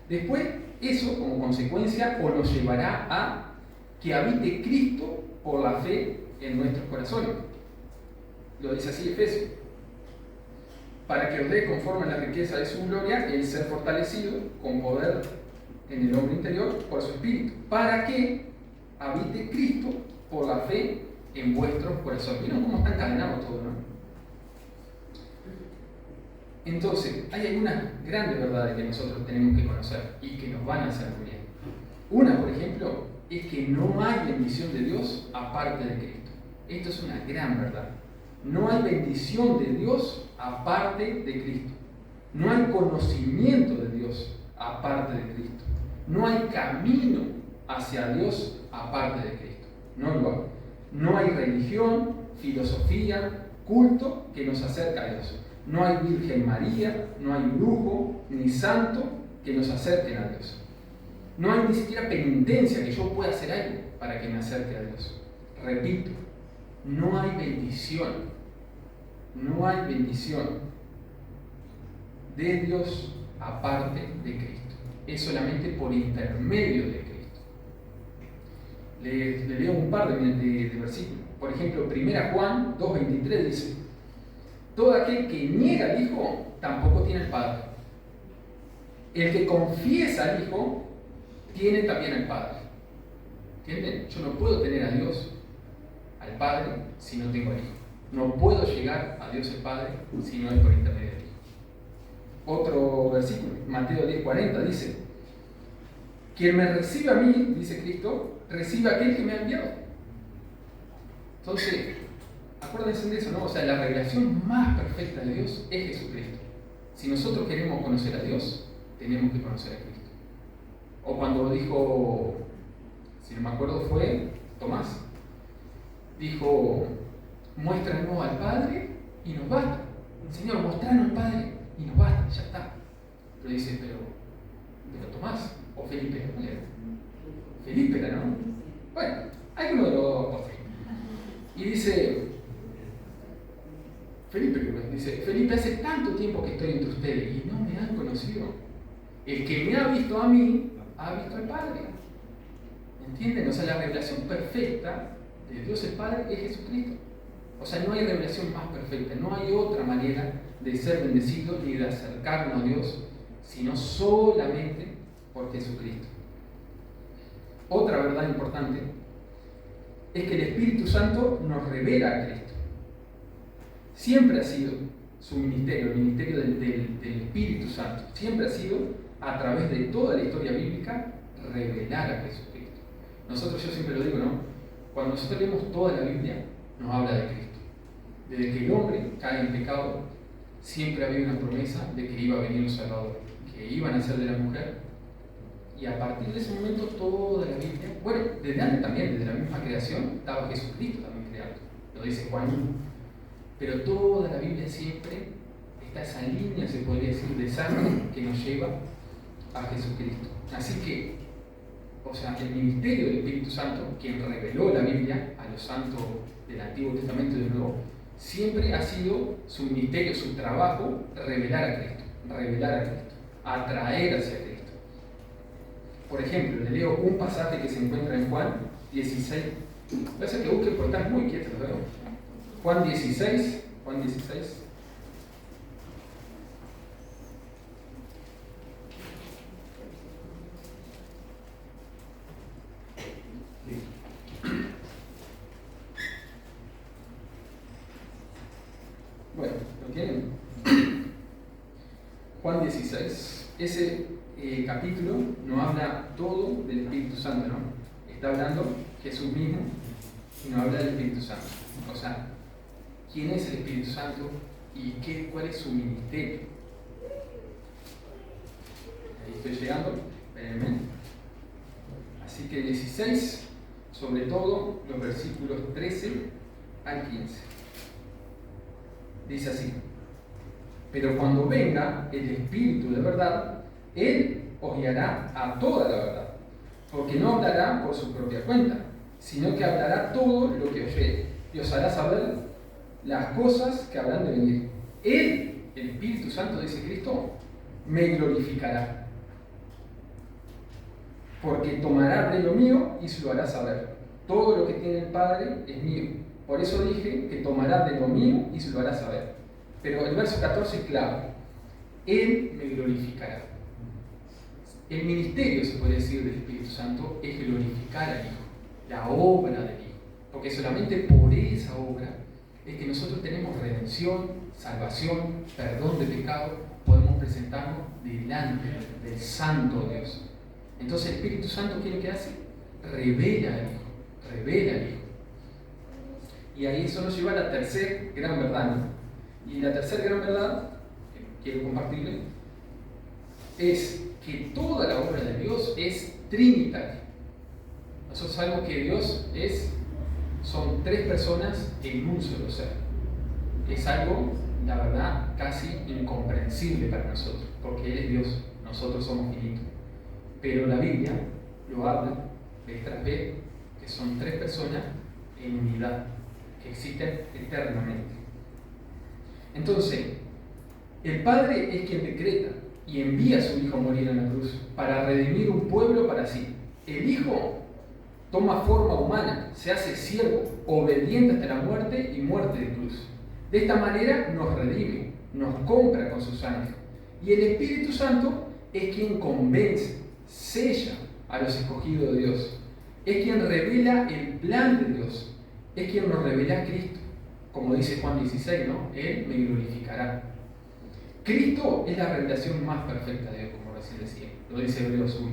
D: Después, eso como consecuencia o nos llevará a que habite Cristo por la fe en nuestros corazones. Lo dice así Efesios. Para que os dé conforme a la riqueza de su gloria el ser fortalecido con poder en el hombre interior por su espíritu, para que habite Cristo por la fe en vuestros corazones. ¿Vieron cómo está encadenado todo, no? Entonces, hay algunas grandes verdades que nosotros tenemos que conocer y que nos van a hacer muy bien. Una, por ejemplo, es que no hay bendición de Dios aparte de Cristo. Esto es una gran verdad. No hay bendición de Dios aparte de Cristo. No hay conocimiento de Dios aparte de Cristo. No hay camino hacia Dios aparte de Cristo. No lo hay. No hay religión, filosofía, culto que nos acerque a Dios. No hay Virgen María, no hay brujo ni santo que nos acerquen a Dios. No hay ni siquiera penitencia que yo pueda hacer algo para que me acerque a Dios. Repito, no hay bendición. No hay bendición de Dios aparte de Cristo. Es solamente por intermedio de Cristo. Le leo un par de versículos. Por ejemplo, 1 Juan 2:23 dice: todo aquel que niega al Hijo tampoco tiene al Padre. El que confiesa al Hijo tiene también al Padre. ¿Entienden? Yo no puedo tener a Dios, al Padre, si no tengo al Hijo. No puedo llegar a Dios el Padre si no es por intermedio del Hijo. Otro versículo, Mateo 10:40 dice: quien me recibe a mí, dice Cristo, recibe a aquel que me ha enviado. Entonces, acuérdense de eso, ¿no? O sea, la revelación más perfecta de Dios es Jesucristo. Si nosotros queremos conocer a Dios, tenemos que conocer a Cristo. O cuando dijo, si no me acuerdo, fue Tomás, dijo: muéstranos al Padre y nos basta. Señor, mostranos al Padre y nos basta, ya está. Pero dice, pero Tomás, o Felipe, ¿no? Felipe era, ¿no? Bueno, alguno de los apóstoles. Y dice, Felipe, hace tanto tiempo que estoy entre ustedes y no me han conocido. El que me ha visto a mí, ha visto al Padre. ¿Entienden? O sea, la revelación perfecta de Dios el Padre es Jesucristo. O sea, no hay revelación más perfecta, no hay otra manera de ser bendecidos ni de acercarnos a Dios, sino solamente por Jesucristo. Otra verdad importante es que el Espíritu Santo nos revela a Cristo. Siempre ha sido su ministerio, el ministerio del Espíritu Santo, siempre ha sido, a través de toda la historia bíblica, revelar a Jesucristo. Nosotros, yo siempre lo digo, ¿no? Cuando nosotros leemos toda la Biblia, nos habla de Cristo. Desde que el hombre cae en pecado, siempre había una promesa de que iba a venir un Salvador, que iba a nacer de la mujer, y a partir de ese momento toda la Biblia, bueno, desde antes también, desde la misma creación, estaba Jesucristo también creado, lo dice Juan 1, pero toda la Biblia siempre está esa línea, se podría decir, de sangre que nos lleva a Jesucristo. Así que, o sea, el ministerio del Espíritu Santo, quien reveló la Biblia a los santos del Antiguo Testamento y del Nuevo, siempre ha sido su ministerio, su trabajo, revelar a Cristo, atraer hacia Cristo. Por ejemplo, le leo un pasaje que se encuentra en Juan 16. Voy a hacer que busque porque están muy quietos, ¿verdad? Juan 16. Bueno, ¿lo tienen? Juan 16. Ese capítulo nos habla todo del Espíritu Santo, ¿no? Está hablando Jesús mismo y nos habla del Espíritu Santo. O sea, ¿quién es el Espíritu Santo y cuál es su ministerio? Ahí estoy llegando, espérenme. Así que 16, sobre todo los versículos 13 al 15. Dice así: pero cuando venga el Espíritu de verdad, Él os guiará a toda la verdad, porque no hablará por su propia cuenta, sino que hablará todo lo que oyere, y os hará saber las cosas que habrán de venir. Él, el Espíritu Santo, dice Cristo, me glorificará, porque tomará de lo mío y se lo hará saber. Todo lo que tiene el Padre es mío. Por eso dije que tomará de lo mío y se lo hará saber. Pero el verso 14 es clave. Él me glorificará. El ministerio, se puede decir, del Espíritu Santo es glorificar al Hijo, la obra del Hijo. Porque solamente por esa obra es que nosotros tenemos redención, salvación, perdón de pecado, podemos presentarnos delante del Santo Dios. Entonces el Espíritu Santo, ¿qué es lo que hace? Revela al Hijo. Y ahí eso nos lleva a la tercera gran verdad, ¿no? Y la tercera gran verdad que quiero compartirle es que toda la obra de Dios es trinitaria. Eso es algo que Dios son tres personas en un solo ser. Es algo, la verdad, casi incomprensible para nosotros, porque Él es Dios, nosotros somos finitos. Pero la Biblia lo habla vez tras vez, que son tres personas en unidad, que existen eternamente. Entonces, el Padre es quien decreta y envía a su Hijo a morir en la cruz para redimir un pueblo para sí. El Hijo toma forma humana, se hace siervo, obediente hasta la muerte y muerte de cruz. De esta manera nos redime, nos compra con su sangre. Y el Espíritu Santo es quien convence, sella a los escogidos de Dios. Es quien revela el plan de Dios. Es quien nos revela a Cristo. Como dice Juan 16, ¿no? Él me glorificará. Cristo es la revelación más perfecta de Dios, como recién decía. Lo dice Hebreos 1.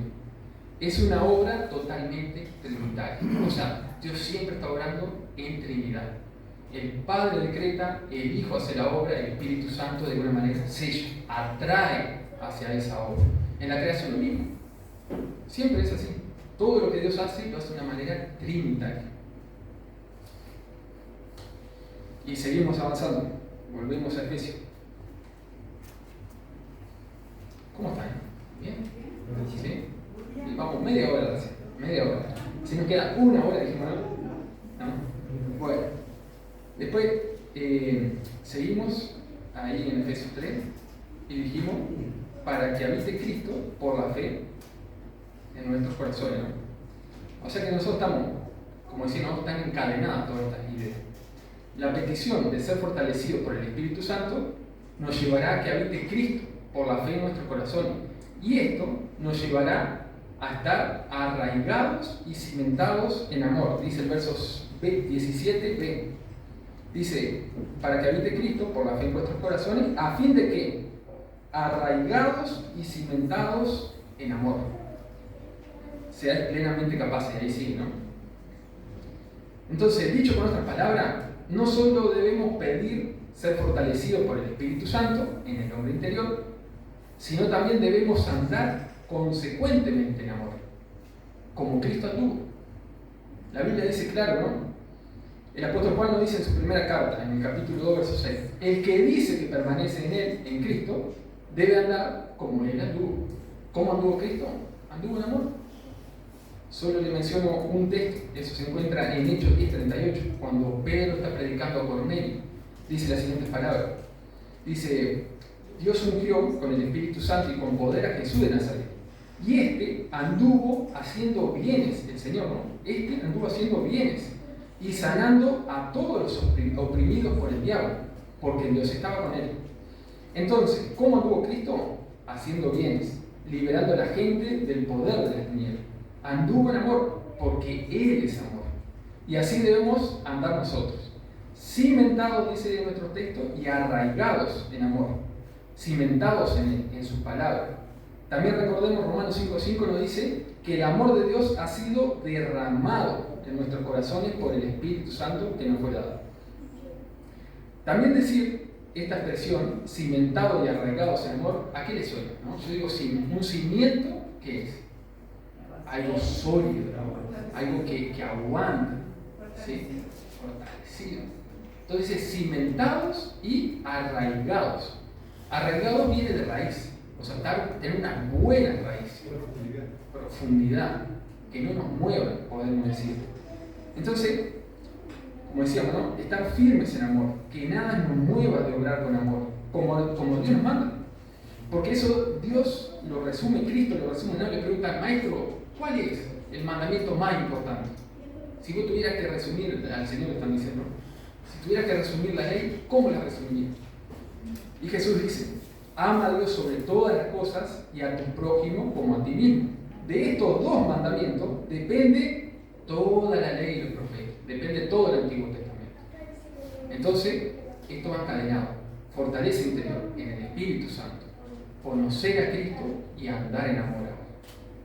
D: Es una obra totalmente trinitaria. O sea, Dios siempre está obrando en Trinidad. El Padre decreta, el Hijo hace la obra, el Espíritu Santo de alguna manera sella, atrae hacia esa obra. En la creación lo mismo. Siempre es así. Todo lo que Dios hace lo hace de una manera trinitaria. Y seguimos avanzando. Volvemos a Efesios. ¿Cómo están? ¿Bien? ¿Sí? Y vamos, media hora recién. Media hora. Si nos queda una hora, dijimos, ¿no? Bueno. Después seguimos ahí en Efesios 3 y dijimos, para que habite Cristo por la fe en nuestros corazones, ¿no? O sea que nosotros estamos, como decíamos, están encadenadas todas estas ideas. La petición de ser fortalecidos por el Espíritu Santo nos llevará a que habite Cristo por la fe en nuestros corazones. Y esto nos llevará a estar arraigados y cimentados en amor. Dice el verso 17b. Dice, para que habite Cristo por la fe en vuestros corazones, a fin de que, arraigados y cimentados en amor, seáis plenamente capaces. Ahí sí, ¿no? Entonces, dicho con otras palabras, no solo debemos pedir ser fortalecidos por el Espíritu Santo en el hombre interior, sino también debemos andar consecuentemente en amor, como Cristo anduvo. La Biblia dice claro, ¿no? El apóstol Juan lo dice en su primera carta, en el capítulo 2, verso 6. El que dice que permanece en él, en Cristo, debe andar como él anduvo. ¿Cómo anduvo Cristo? Anduvo en amor. Solo le menciono un texto, eso se encuentra en Hechos 10:38, cuando Pedro está predicando a Cornelio. Dice las siguientes palabras. Dice, Dios ungió con el Espíritu Santo y con poder a Jesús de Nazaret. Y este anduvo haciendo bienes, el Señor, ¿no? Este anduvo haciendo bienes y sanando a todos los oprimidos por el diablo, porque Dios estaba con él. Entonces, ¿cómo anduvo Cristo? Haciendo bienes, liberando a la gente del poder de las tinieblas. Anduvo en amor, porque Él es amor. Y así debemos andar nosotros, cimentados, dice nuestro texto, y arraigados en amor, cimentados en su palabra. También recordemos, Romanos 5:5 nos dice que el amor de Dios ha sido derramado en nuestros corazones por el Espíritu Santo que nos fue dado. También decir esta expresión, cimentados y arraigados en amor, ¿a qué le suena? ¿No? Yo digo, un cimiento, ¿qué es? Algo sólido, algo que aguanta, ¿sí? Fortalecido. Entonces, cimentados y arraigados. Arraigados viene de raíz, o sea, tener una buena raíz, profundidad, que no nos mueva, podemos decir. Entonces, como decíamos, ¿no? Estar firmes en amor, que nada nos mueva de obrar con amor, como Dios nos manda. Porque eso Dios lo resume, Cristo lo resume, ¿no? Le pregunta, maestro, ¿cuál es el mandamiento más importante? Si vos tuvieras que resumir, al Señor le están diciendo, si tuvieras que resumir la ley, ¿cómo la resumirías? Y Jesús dice, ama a Dios sobre todas las cosas y a tu prójimo como a ti mismo. De estos dos mandamientos depende toda la ley y los profetas, depende todo el Antiguo Testamento. Entonces, esto va encadenado, fortaleza interior en el Espíritu Santo, conocer a Cristo y andar en amor.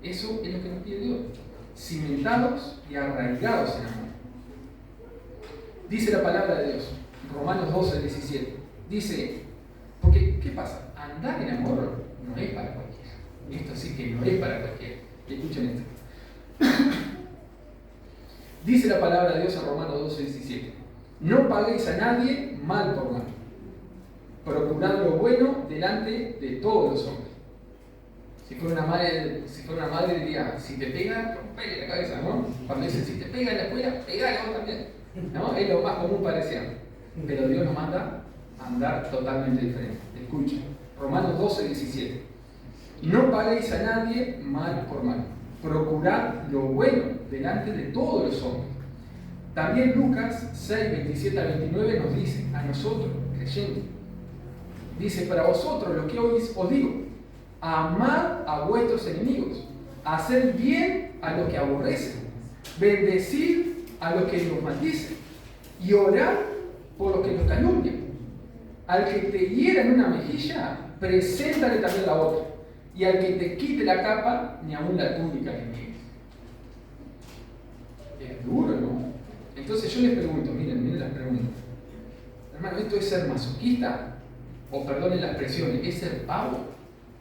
D: Eso es lo que nos pide Dios, cimentados y arraigados en amor. Dice la palabra de Dios, Romanos 12:17, dice, porque ¿qué pasa? Andar en amor no es para cualquiera. Esto sí que no es para cualquiera. Escuchen esto. Dice la palabra de Dios en Romanos 12:17. No paguéis a nadie mal por mal. Procurad lo bueno delante de todos los hombres. Si fuera una madre diría, si te pega, rompele la cabeza, ¿no? Cuando dice, si te pega en la escuela, pegale a vos también, ¿no? Es lo más común parecía. Pero Dios nos manda a andar totalmente diferente. Escucha, Romanos 12:17. No paguéis a nadie mal por mal. Procurad lo bueno delante de todos los hombres. También Lucas 6:27-29 nos dice, a nosotros, creyentes, dice, para vosotros lo que hoy os digo, amad a vuestros enemigos, haced bien a los que aborrecen, bendecid a los que los maldicen y orad por los que los calumnian. Al que te hiera en una mejilla, preséntale también la otra, y al que te quite la capa, ni aun la túnica le niegues. Es duro, ¿no? Entonces yo les pregunto, miren las preguntas. Hermano, ¿esto es ser masoquista? O perdonen las expresiones, ¿es ser pavo?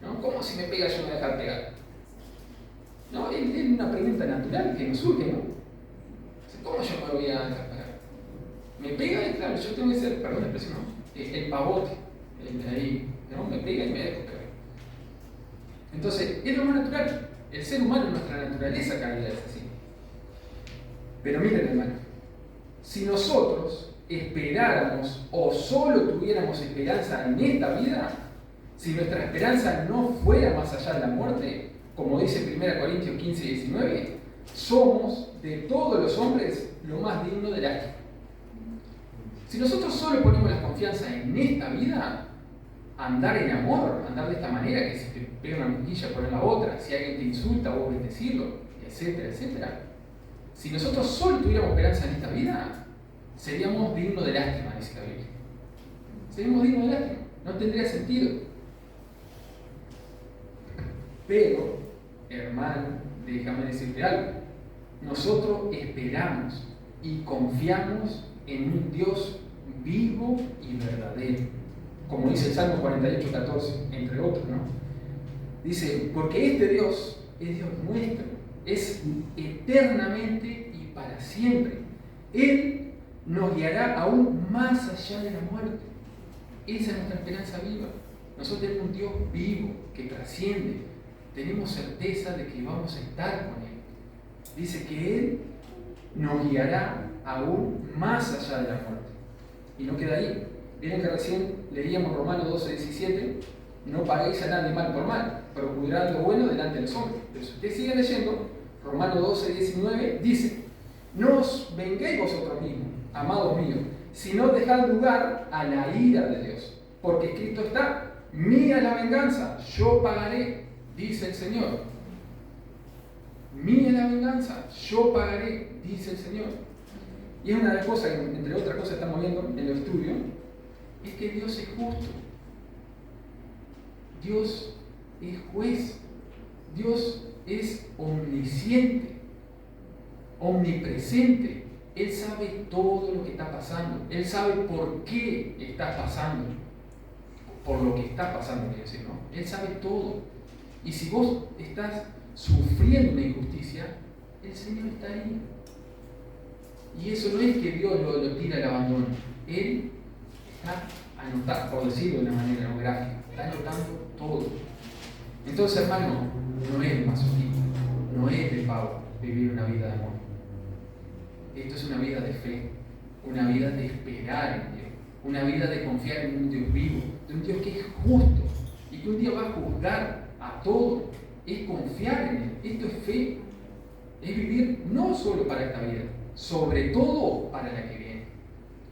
D: ¿No? ¿Cómo si me pega yo me voy a dejar pegar? No, es una pregunta natural que nos surge, ¿no? ¿Cómo yo me voy a dejar pegar? Me pega y claro, yo tengo que ser, perdón la expresión, ¿no? El pavote, ahí, ¿no? Me pega y me dejo pegar. Entonces, es lo más natural. El ser humano, nuestra naturaleza caída es así. Pero miren, hermano, si nosotros esperáramos o solo tuviéramos esperanza en esta vida, si nuestra esperanza no fuera más allá de la muerte, como dice 1 Corintios 15:19, somos de todos los hombres lo más digno de lástima. Si nosotros solo ponemos la confianza en esta vida, andar en amor, andar de esta manera, que si te pega una mejilla poner la otra, si alguien te insulta vos bendecirlo, etcétera, etcétera. Si nosotros solo tuviéramos esperanza en esta vida, seríamos dignos de lástima, dice la Biblia. Seríamos dignos de lástima, no tendría sentido. Pero, hermano, déjame decirte algo. Nosotros esperamos y confiamos en un Dios vivo y verdadero. Como dice el Salmo 48:14, entre otros, ¿no? Dice, porque este Dios es Dios nuestro, es eternamente y para siempre. Él nos guiará aún más allá de la muerte. Esa es nuestra esperanza viva. Nosotros tenemos un Dios vivo que trasciende. Tenemos certeza de que vamos a estar con Él. Dice que Él nos guiará aún más allá de la muerte. Y no queda ahí. Vieron que recién leíamos Romanos 12:17, no paguéis a nadie mal por mal, procurad lo bueno delante de los hombres. Pero si ustedes siguen leyendo, Romanos 12:19 dice, no os venguéis vosotros mismos, amados míos, sino dejad lugar a la ira de Dios. Porque escrito está, mía es la venganza, yo pagaré, dice el Señor. Mía es la venganza, yo pagaré, dice el Señor. Y es una de las cosas, entre otras cosas estamos viendo en el estudio, es que Dios es justo. Dios es juez. Dios es omnisciente, omnipresente. Él sabe todo lo que está pasando. Él sabe por qué está pasando. Por lo que está pasando, quiero decir, ¿no? Él sabe todo. Y si vos estás sufriendo una injusticia, el Señor está ahí. Y eso no es que Dios lo tira al abandono. Él está anotando, por decirlo de una manera no gráfica, está anotando todo. Entonces, hermano, no es masoquismo, no es de pago vivir una vida de amor. Esto es una vida de fe, una vida de esperar en Dios, una vida de confiar en un Dios vivo, de un Dios que es justo y que un día va a juzgar a todo. Es confiar en Él. Esto es fe, es vivir no solo para esta vida, sobre todo para la que viene.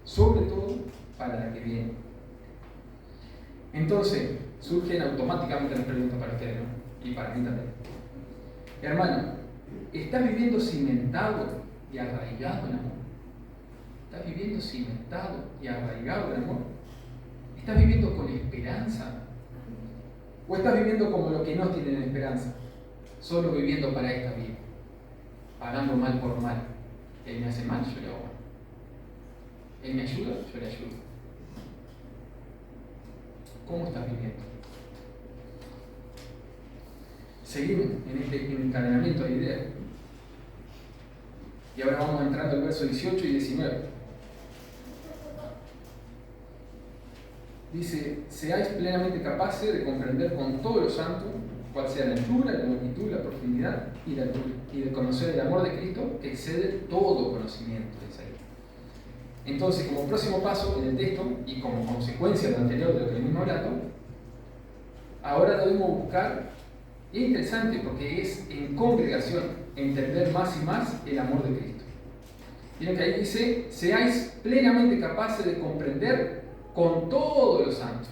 D: Sobre todo para la que viene. Entonces, surgen automáticamente las preguntas para ustedes, ¿no? Y para mí también. Hermano, ¿estás viviendo cimentado y arraigado en amor? ¿Estás viviendo cimentado y arraigado en amor? ¿Estás viviendo con esperanza? ¿O estás viviendo como los que no tienen esperanza? Solo viviendo para esta vida, pagando mal por mal. Él me hace mal, yo le hago mal. Él me ayuda, yo le ayudo. ¿Cómo estás viviendo? seguimos en este encadenamiento de ideas. Y ahora vamos entrando al verso 18 y 19. Dice: seáis plenamente capaces de comprender con todos los santos cuál sea la altura, la longitud, la profundidad y la altura, y de conocer el amor de Cristo que excede todo conocimiento. Dice ahí. Entonces, como próximo paso en el texto y como consecuencia de lo anterior de lo que venimos hablando, ahora debemos buscar, y es interesante porque es en congregación, entender más y más el amor de Cristo. Miren que ahí dice: seáis plenamente capaces de comprender con todos los santos,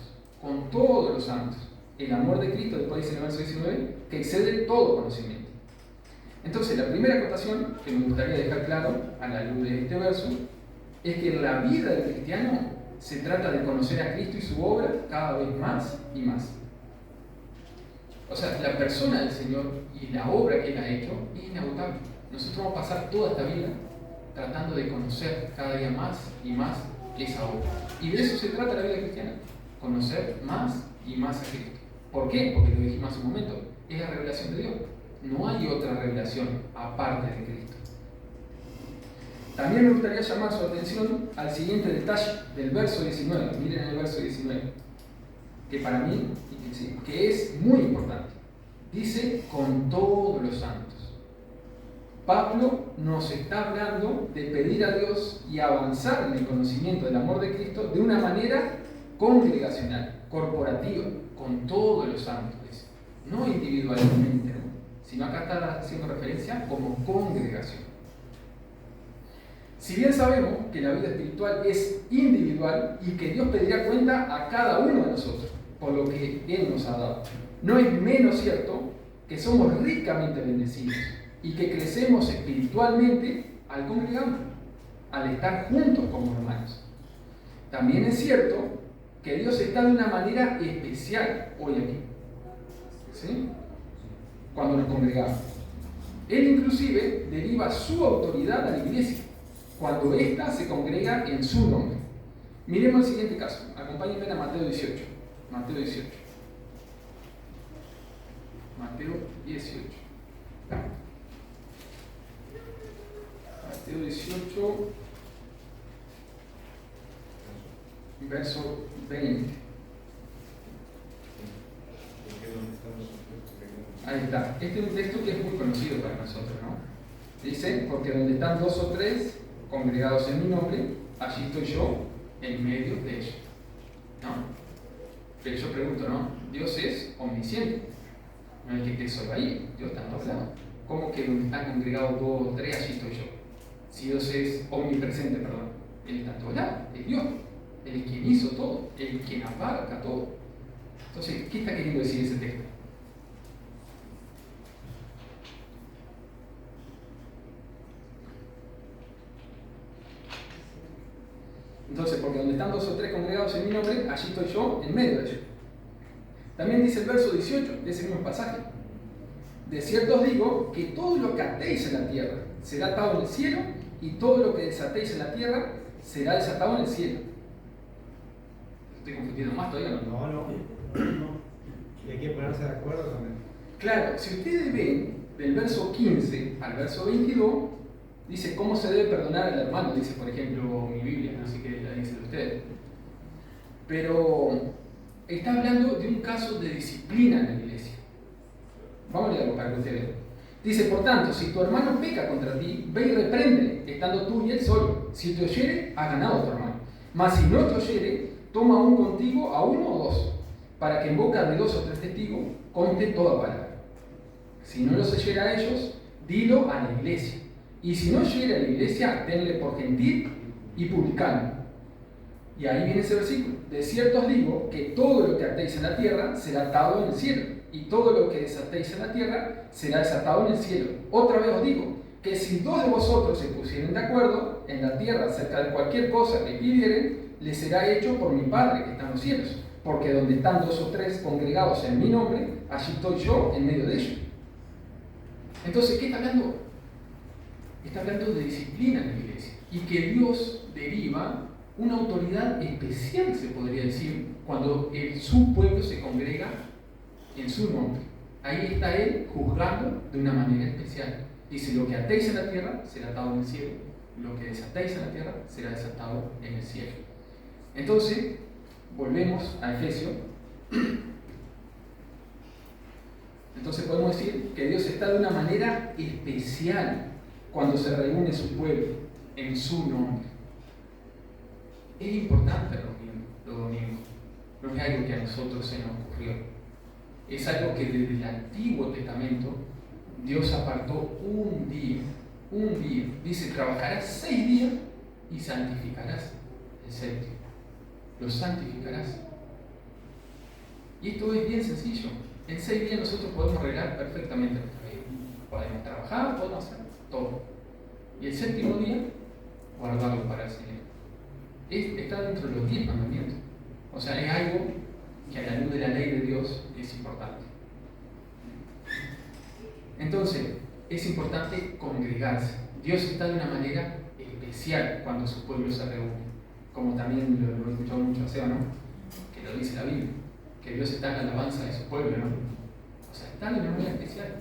D: el amor de Cristo, después dice en el verso 19, que excede todo conocimiento. Entonces, la primera acotación que me gustaría dejar claro a la luz de este verso es que la vida del cristiano se trata de conocer a Cristo y su obra cada vez más y más. O sea, la persona del Señor y la obra que Él ha hecho es inagotable. Nosotros vamos a pasar toda esta vida tratando de conocer cada día más y más esa obra. Y de eso se trata la vida cristiana, conocer más y más a Cristo. ¿Por qué? Porque lo dijimos hace un momento, es la revelación de Dios. No hay otra revelación aparte de Cristo. También me gustaría llamar su atención al siguiente detalle del verso 19. Miren el verso 19, que para mí que es muy importante. Dice: con todos los santos. Pablo nos está hablando de pedir a Dios y avanzar en el conocimiento del amor de Cristo de una manera congregacional, corporativa, con todos los santos. No individualmente, ¿no? Sino acá está haciendo referencia como congregación. Si bien sabemos que la vida espiritual es individual y que Dios pedirá cuenta a cada uno de nosotros por lo que Él nos ha dado, no es menos cierto que somos ricamente bendecidos y que crecemos espiritualmente al congregarnos, al estar juntos como hermanos. También es cierto que Dios está de una manera especial hoy aquí, ¿sí? Cuando nos congregamos. Él inclusive deriva su autoridad a la iglesia cuando ésta se congrega en su nombre. Miremos el siguiente caso. Acompáñenme a Mateo 18. Mateo 18. Mateo 18. Mateo 18, verso 20. Ahí está. Este es un texto que es muy conocido para nosotros, ¿no? Dice: porque donde están dos o tres congregados en mi nombre, allí estoy yo en medio de ellos, ¿no? Pero yo pregunto, ¿no? Dios es omnisciente. No es que esté solo ahí, Dios está en todos lados. ¿Cómo que donde están congregados dos o tres, allí estoy yo? Si Dios es omnipresente, perdón, Él está en todos lados, es Dios. Él es quien hizo todo, Él es quien abarca todo. Entonces, ¿qué está queriendo decir ese texto? Entonces, porque donde están dos o tres congregados en mi nombre, allí estoy yo en medio de ellos. También dice el verso 18 de ese mismo pasaje: de cierto os digo que todo lo que atéis en la tierra será atado en el cielo, y todo lo que desatéis en la tierra será desatado en el cielo. ¿Estoy confundiendo más todavía?
F: No. Y hay que ponerse de acuerdo también.
D: Claro, si ustedes ven del verso 15 al verso 22, dice cómo se debe perdonar al hermano, dice por ejemplo mi Biblia, no sé qué la dice de ustedes. Pero está hablando de un caso de disciplina en la iglesia. Vamos a leerlo para que ustedes vean. Dice: por tanto, si tu hermano peca contra ti, ve y repréndele, estando tú y él solo. Si te oyere, ha ganado a tu hermano. Mas si no te oyere, toma aún contigo a uno o dos, para que en boca de dos o tres testigos conste toda palabra. Si no los oyere a ellos, dilo a la iglesia. Y si no oyere a la iglesia, tenle por gentil y publicano. Y ahí viene ese versículo: de cierto os digo que todo lo que atéis en la tierra será atado en el cielo, y todo lo que desatéis en la tierra será desatado en el cielo. Otra vez os digo que si dos de vosotros se pusieren de acuerdo en la tierra acerca de cualquier cosa que pidieren, les será hecho por mi Padre que está en los cielos. Porque donde están dos o tres congregados en mi nombre, allí estoy yo en medio de ellos. Entonces, ¿qué está hablando? Está hablando de disciplina en la iglesia, y que Dios deriva una autoridad especial, se podría decir, cuando su pueblo se congrega en su nombre. Ahí está Él juzgando de una manera especial. Dice, lo que atéis en la tierra será atado en el cielo, lo que desatéis en la tierra será desatado en el cielo. Entonces, volvemos a Efesios. Entonces podemos decir que Dios está de una manera especial cuando se reúne su pueblo en su nombre. Es importante los domingos. No es algo que a nosotros se nos ocurrió. Es algo que desde el Antiguo Testamento Dios apartó un día. Dice, trabajarás 6 días y santificarás el séptimo. Lo santificarás. Y esto es bien sencillo. En 6 días nosotros podemos arreglar perfectamente nuestra vida. Podemos trabajar, podemos hacer todo. Y el séptimo día, guardarlo para el Señor. Está dentro de los 10 mandamientos. O sea, es algo que a la luz de la ley de Dios es importante. Entonces, es importante congregarse. Dios está de una manera especial cuando su pueblo se reúne. Como también lo he escuchado mucho hace, ¿no? Que lo dice la Biblia. Que Dios está en la alabanza de su pueblo, ¿no? O sea, está de una manera especial.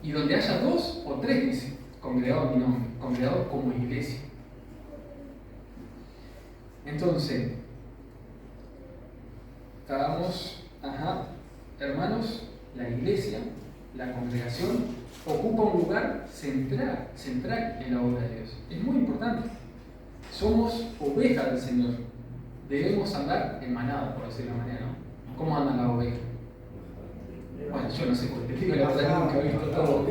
D: Y donde haya 2 o 3, dice, congregados en mi nombre, congregados como iglesia. Entonces, estábamos, hermanos, la iglesia, la congregación, ocupa un lugar central en la obra de Dios. Es muy importante. Somos ovejas del Señor. Debemos andar en manada, por decirlo de una manera, ¿no? ¿Cómo andan las ovejas? Bueno, yo no sé, porque te digo la verdad, nunca he visto todo.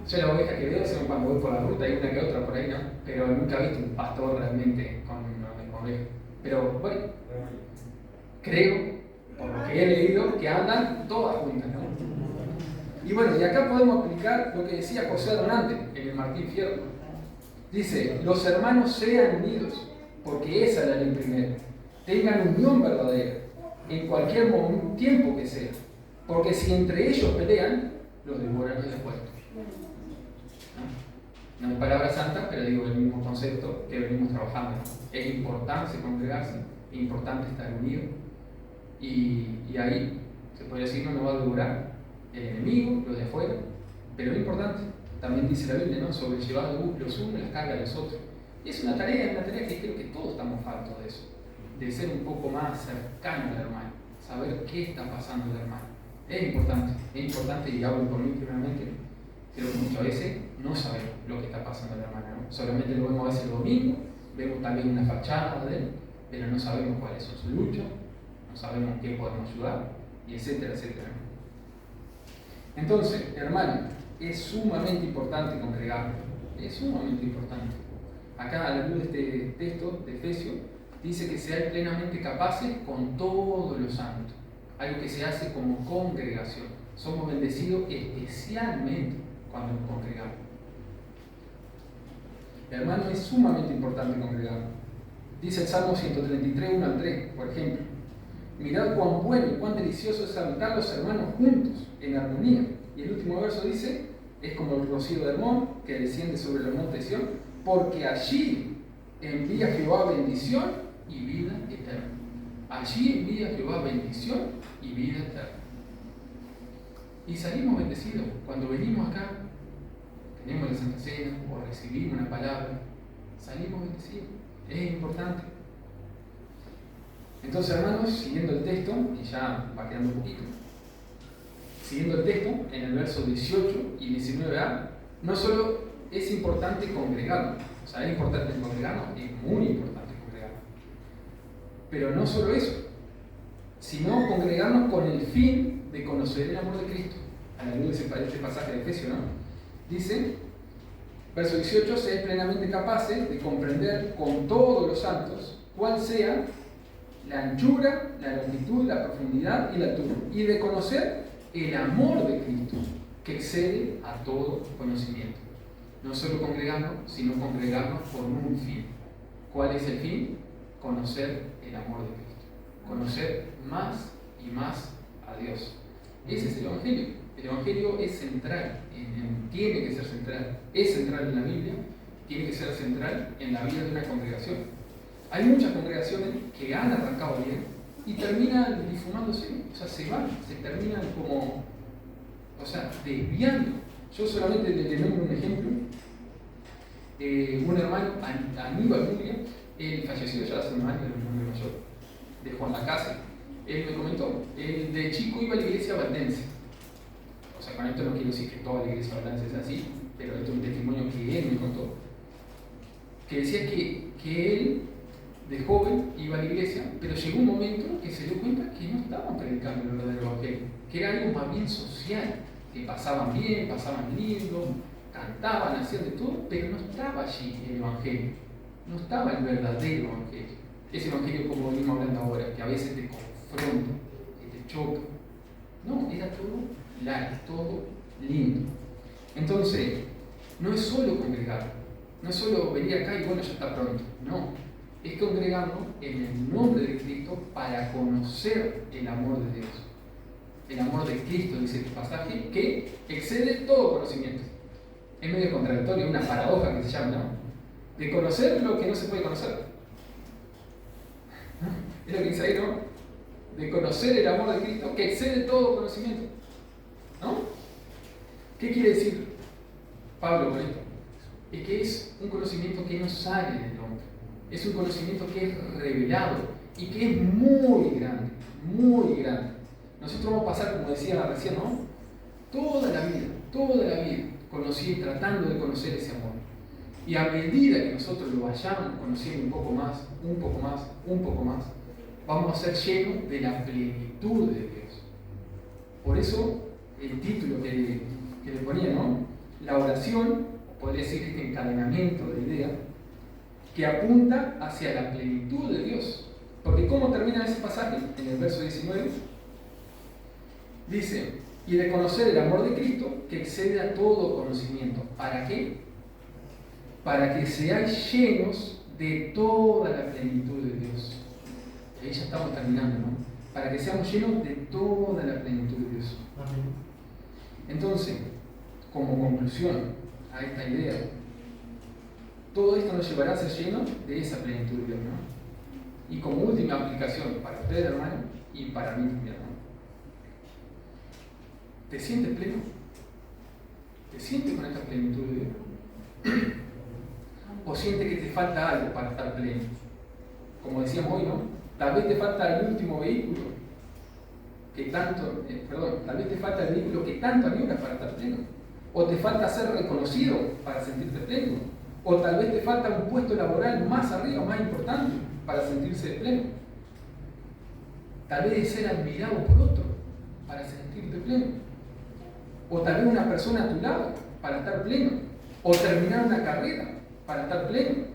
D: Yo la oveja que veo son cuando voy por la ruta, hay una que otra por ahí, ¿no? Pero nunca he visto un pastor realmente con una oveja. Pero bueno, creo, por lo que he leído, que andan todas juntas, ¿no? Y bueno, y acá podemos aplicar lo que decía José Donante en el Martín Fierro. Dice, los hermanos sean unidos, porque esa es la ley primera. Tengan unión verdadera, en cualquier tiempo que sea. Porque si entre ellos pelean, los devoran los depuestos. No hay palabras santas, pero digo el mismo concepto que venimos trabajando. Es importante congregarse, es importante estar unidos. Y ahí, se puede decir, no nos va a devorar el enemigo, los de afuera. Pero es importante, también dice la Biblia, ¿no? Sobrellevar los unos las cargas de los otros. Y es una tarea que creo que todos estamos faltos de eso. De ser un poco más cercano al hermano, saber qué está pasando el hermano. Es importante y hablo por mí primeramente. Creo que muchas veces no sabemos lo que está pasando el hermano, ¿no? Solamente lo vemos a veces el domingo, vemos también una fachada de él, pero no sabemos cuáles son sus luchas, no sabemos qué podemos ayudar, y etcétera, etcétera. Entonces, hermano, es sumamente importante congregarnos, es sumamente importante. Acá, a la luz de este texto de Efesios, dice que seáis plenamente capaces con todos los santos, algo que se hace como congregación. Somos bendecidos especialmente cuando nos congregamos. Hermano, es sumamente importante congregarnos. Dice el Salmo 133, 1 al 3, por ejemplo. Mirad cuán bueno y cuán delicioso es habitar los hermanos juntos, en armonía. Y el último verso dice, es como el rocío de Hermón, que desciende sobre los montes de Sión, porque allí envía Jehová bendición y vida eterna. Allí envía Jehová bendición y vida eterna. Y salimos bendecidos. Cuando venimos acá, tenemos la Santa Cena o recibimos una palabra, salimos bendecidos. Es importante. Entonces, hermanos, siguiendo el texto, y ya va quedando un poquito, siguiendo el texto, en el verso 18 y 19a, no solo es importante congregarnos, o sea, es importante congregarnos, es muy importante congregarnos, pero no solo eso, sino congregarnos con el fin de conocer el amor de Cristo. A la luz de este pasaje de Efesios, ¿no? Dice, verso 18, seáis plenamente capaces de comprender con todos los santos cuál sea la anchura, la longitud, la profundidad y la altura, y de conocer el amor de Cristo, que excede a todo conocimiento. No solo congregarnos, sino congregarnos por un fin. ¿Cuál es el fin? Conocer el amor de Cristo. Conocer más y más a Dios. Ese es el Evangelio. El Evangelio es central, tiene que ser central. Es central en la Biblia, tiene que ser central en la vida de una congregación. Hay muchas congregaciones que han arrancado bien y terminan difumándose, o sea, se van, se terminan como O sea, desviando. Yo solamente le nombro un ejemplo. Un hermano, Aníbal Muglia, él falleció ya hace unos años, un hombre mayor, de Juan Lacase. Él me comentó, él de chico iba a la iglesia valdense. O sea, con esto no quiero decir que toda la iglesia valdense es así, pero esto es un testimonio que él me contó. Que decía que él, de joven, iba a la iglesia, pero llegó un momento que se dio cuenta que no estaban predicando el verdadero evangelio, que era algo más bien social, que pasaban bien, pasaban lindo, cantaban, hacían de todo, pero no estaba allí el evangelio, no estaba el verdadero evangelio. Ese evangelio, como venimos hablando ahora, que a veces te confronta, que te choca. No, era todo light, todo lindo. Entonces, no es solo congregar, no es solo venir acá y bueno, ya está pronto. No, es congregarnos en el nombre de Cristo para conocer el amor de Dios. El amor de Cristo, dice este pasaje, que excede todo conocimiento. Es medio contradictorio, una paradoja que se llama, ¿no? De conocer lo que no se puede conocer. Es lo que dice ahí, ¿no? De conocer el amor de Cristo que excede todo conocimiento. ¿No? ¿Qué quiere decir Pablo con esto? Es que es un conocimiento que no sale del hombre. Es un conocimiento que es revelado y que es muy grande, muy grande. Nosotros vamos a pasar, como decía recién, ¿no? Toda la vida, tratando de conocer ese amor. Y a medida que nosotros lo vayamos conociendo un poco más, un poco más, un poco más, vamos a ser llenos de la plenitud de Dios. Por eso, el título que le ponía, ¿no? La oración, podría decir este encadenamiento de idea, que apunta hacia la plenitud de Dios. Porque ¿cómo termina ese pasaje? En el verso 19. Dice, y de conocer el amor de Cristo que excede a todo conocimiento. ¿Para qué? Para que seáis llenos de toda la plenitud de Dios. Y ahí ya estamos terminando, ¿no? Para que seamos llenos de toda la plenitud de Dios. Entonces, como conclusión a esta idea, todo esto nos llevará a ser llenos de esa plenitud de Dios, ¿no? Y como última aplicación para ustedes, hermano, y para mí también, hermano. ¿Te sientes pleno? ¿Te sientes con esta plenitud de Dios? ¿O sientes que te falta algo para estar pleno? Como decíamos hoy, ¿no? Tal vez te falta el último vehículo que tanto, tal vez te falta el vehículo que tanto añoras para estar pleno. O te falta ser reconocido para sentirte pleno. O tal vez te falta un puesto laboral más arriba, más importante, para sentirse pleno. Tal vez ser admirado por otro para sentirte pleno. O tal vez una persona a tu lado para estar pleno. O terminar una carrera para estar pleno.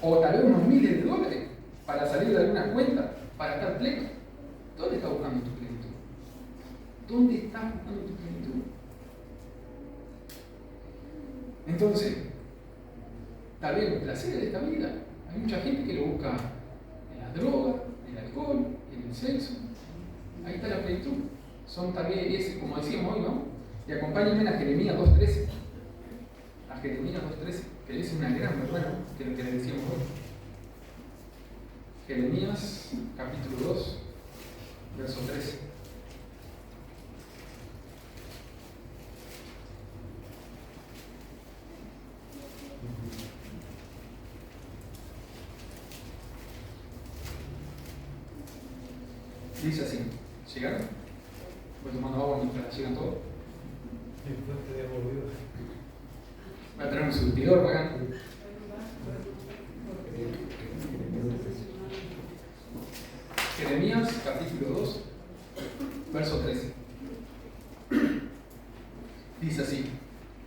D: O tal vez unos miles de dólares para salir de alguna cuenta para estar pleno. ¿Dónde estás buscando tu plenitud? ¿Dónde estás buscando tu plenitud? Entonces, tal vez los placeres de esta vida. Hay mucha gente que lo busca en la droga, en el alcohol, en el sexo. Ahí está la plenitud. Son tal vez ese, como decíamos hoy, ¿no? Y acompáñenme a Jeremías 2.13. A Jeremías 2.13, que es una gran verdad, ¿no? Que es lo que le decíamos hoy. Jeremías capítulo 2, verso 13. Dice así, ¿llegaron? Voy tomando agua mientras llegan todos. Voy a traer un surtidor para acá. Jeremías capítulo 2, verso 13. Dice así,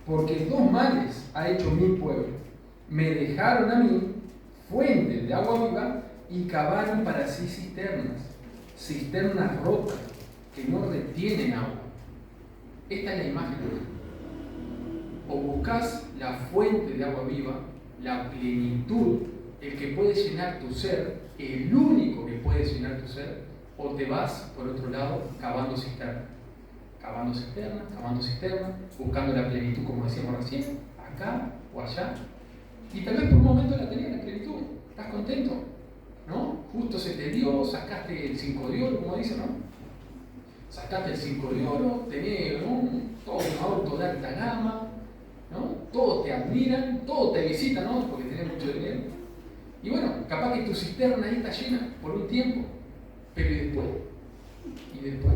D: porque dos males ha hecho mi pueblo. Me dejaron a mí fuentes de agua viva y cavaron para sí cisternas rotas que no retienen agua. Esta es la imagen. O buscas la fuente de agua viva, la plenitud, el que puede llenar tu ser, el único que puede llenar tu ser, o te vas por otro lado cavando cisterna, buscando la plenitud, como decíamos recién, acá o allá. Y tal vez por un momento la tenías la plenitud, estás contento, ¿no? Justo se te dio, sacaste el 5 de oro, como dicen, ¿no? Sacaste el 5 de oro, tenés, ¿no? todos un auto de alta gama, ¿no? Todos te admiran, todos te visitan, ¿no? Porque tenés mucho dinero. Y bueno, capaz que tu cisterna ahí está llena por un tiempo, pero ¿y después? ¿Y después?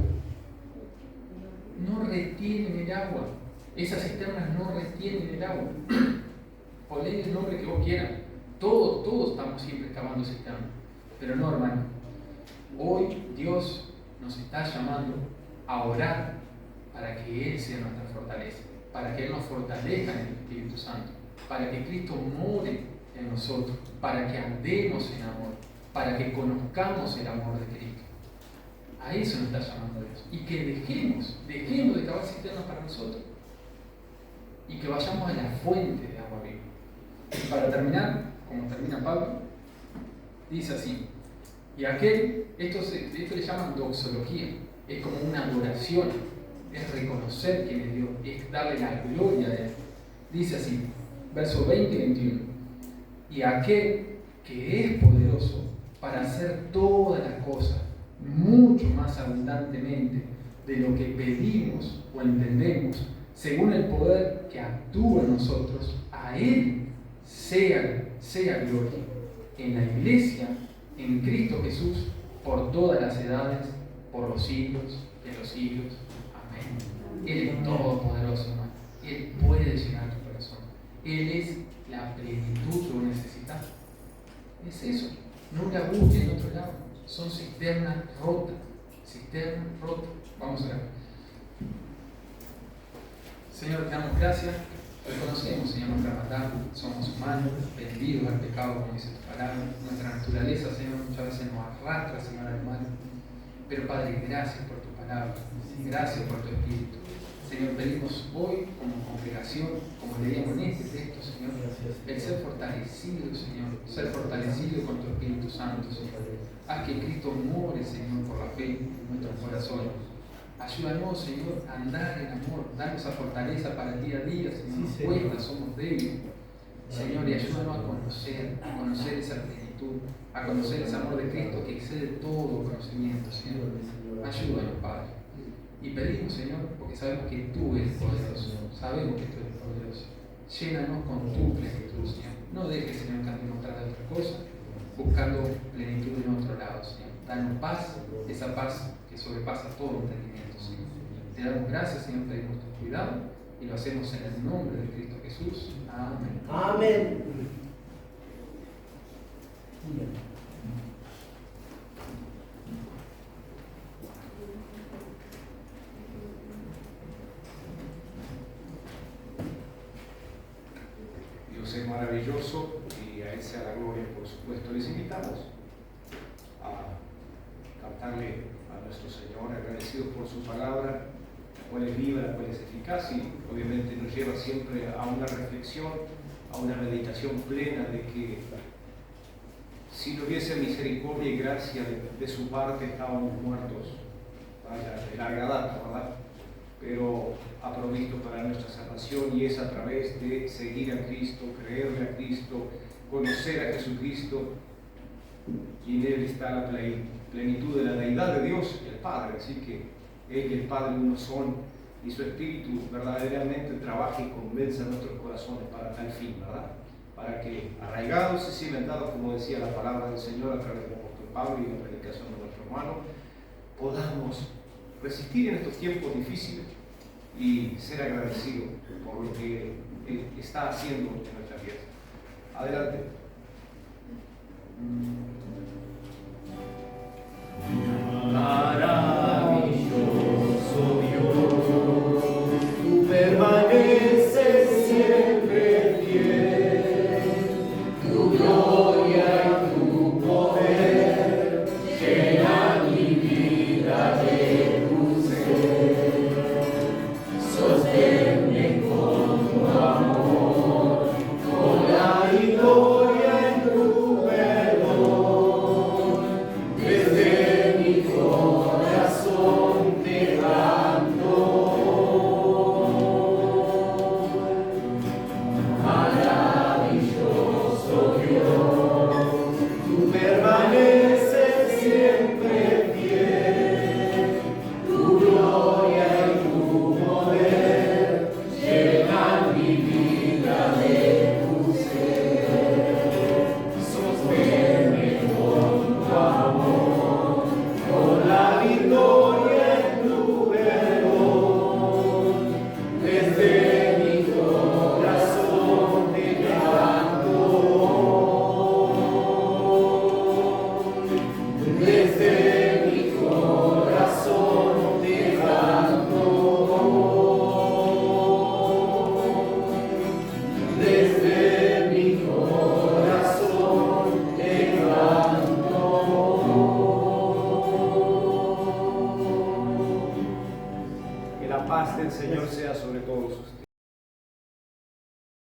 D: No retienen el agua. Esas cisternas no retienen el agua. Ponle el nombre que vos quieras. Todos estamos siempre cavando cisternas. Pero no, hermano. Hoy Dios nos está llamando a orar para que Él sea nuestra fortaleza, para que Él nos fortalezca en el Espíritu Santo, para que Cristo more en nosotros, para que andemos en amor, para que conozcamos el amor de Cristo. A eso nos está llamando Dios. Y que dejemos de cavar cisternas para nosotros y que vayamos a la fuente de agua viva. Y para terminar, como termina Pablo, dice así: y esto le llaman doxología, es como una adoración, es reconocer quién es Dios, es darle la gloria a Él. Dice así, versos 20 y 21: y aquel que es poderoso para hacer todas las cosas mucho más abundantemente de lo que pedimos o entendemos, según el poder que actúa en nosotros, a Él sea gloria en la Iglesia, en Cristo Jesús, por todas las edades, por los siglos de los siglos. Amén. Él es todopoderoso, hermano. Él puede llenar tu corazón. Él es la plenitud que vos necesitas. Es eso. No la busques en otro lado. Son cisternas rotas. Cisternas rotas. Vamos a ver. Señor, te damos gracias. Reconocemos, Señor, nuestra maldad. Somos humanos, vendidos al pecado, como dice tu palabra. Nuestra naturaleza, Señor, muchas veces nos arrastra, Señor, al mal. Pero, Padre, gracias por tu palabra. Gracias por tu Espíritu. Señor, pedimos hoy, como congregación, como leíamos en este texto, Señor, el ser fortalecido, Señor, ser fortalecido con tu Espíritu Santo, Señor. Haz que Cristo more, Señor, por la fe en nuestros corazones. Ayúdanos, Señor, a andar en amor, danos esa fortaleza para el día a día, Señor. Nos cuesta, somos débiles, Señor, y ayúdanos a conocer esa plenitud, a conocer ese amor de Cristo que excede todo conocimiento, Señor. Ayúdanos, Padre. Y pedimos, Señor, porque sabemos que tú eres poderoso, sabemos que tú eres poderoso. Llénanos con tu plenitud, Señor. No dejes, Señor, que andemos tras de otra cosa, buscando plenitud en otro lado, Señor. Danos paz, esa paz que sobrepasa todo entendimiento, Señor. Te damos gracias, Señor, pedimos tu cuidado y lo hacemos en el nombre de Cristo Jesús. Amén.
F: Amén.
B: Dios es maravilloso y a Él sea la gloria, por supuesto. Les invitamos a cantarle a nuestro Señor, agradecidos por su palabra, la cual es viva, la cual es eficaz y obviamente nos lleva siempre a una reflexión, a una meditación plena de que si no hubiese misericordia y gracia de su parte estábamos muertos, vaya, de larga data, ¿verdad? Pero ha provisto para nuestra salvación y es a través de seguir a Cristo, creerle a Cristo, conocer a Jesucristo, y en Él está la plenitud de la deidad de Dios y el Padre. Así que Él y el Padre uno son, y su Espíritu verdaderamente trabaje y convenza a nuestros corazones para tal fin, ¿verdad? Para que arraigados y cimentados, como decía la palabra del Señor a través del apóstol Pablo y la predicación de nuestro hermano, podamos resistir en estos tiempos difíciles y ser agradecidos por lo que Él está haciendo en nuestras vidas. Adelante.
G: Maravilloso Dios, tú permaneces siempre fiel, tu gloria y tu poder llenan mi vida de tu ser. Sosténme con tu amor, con la victoria.
B: Señor sea sobre todos ustedes.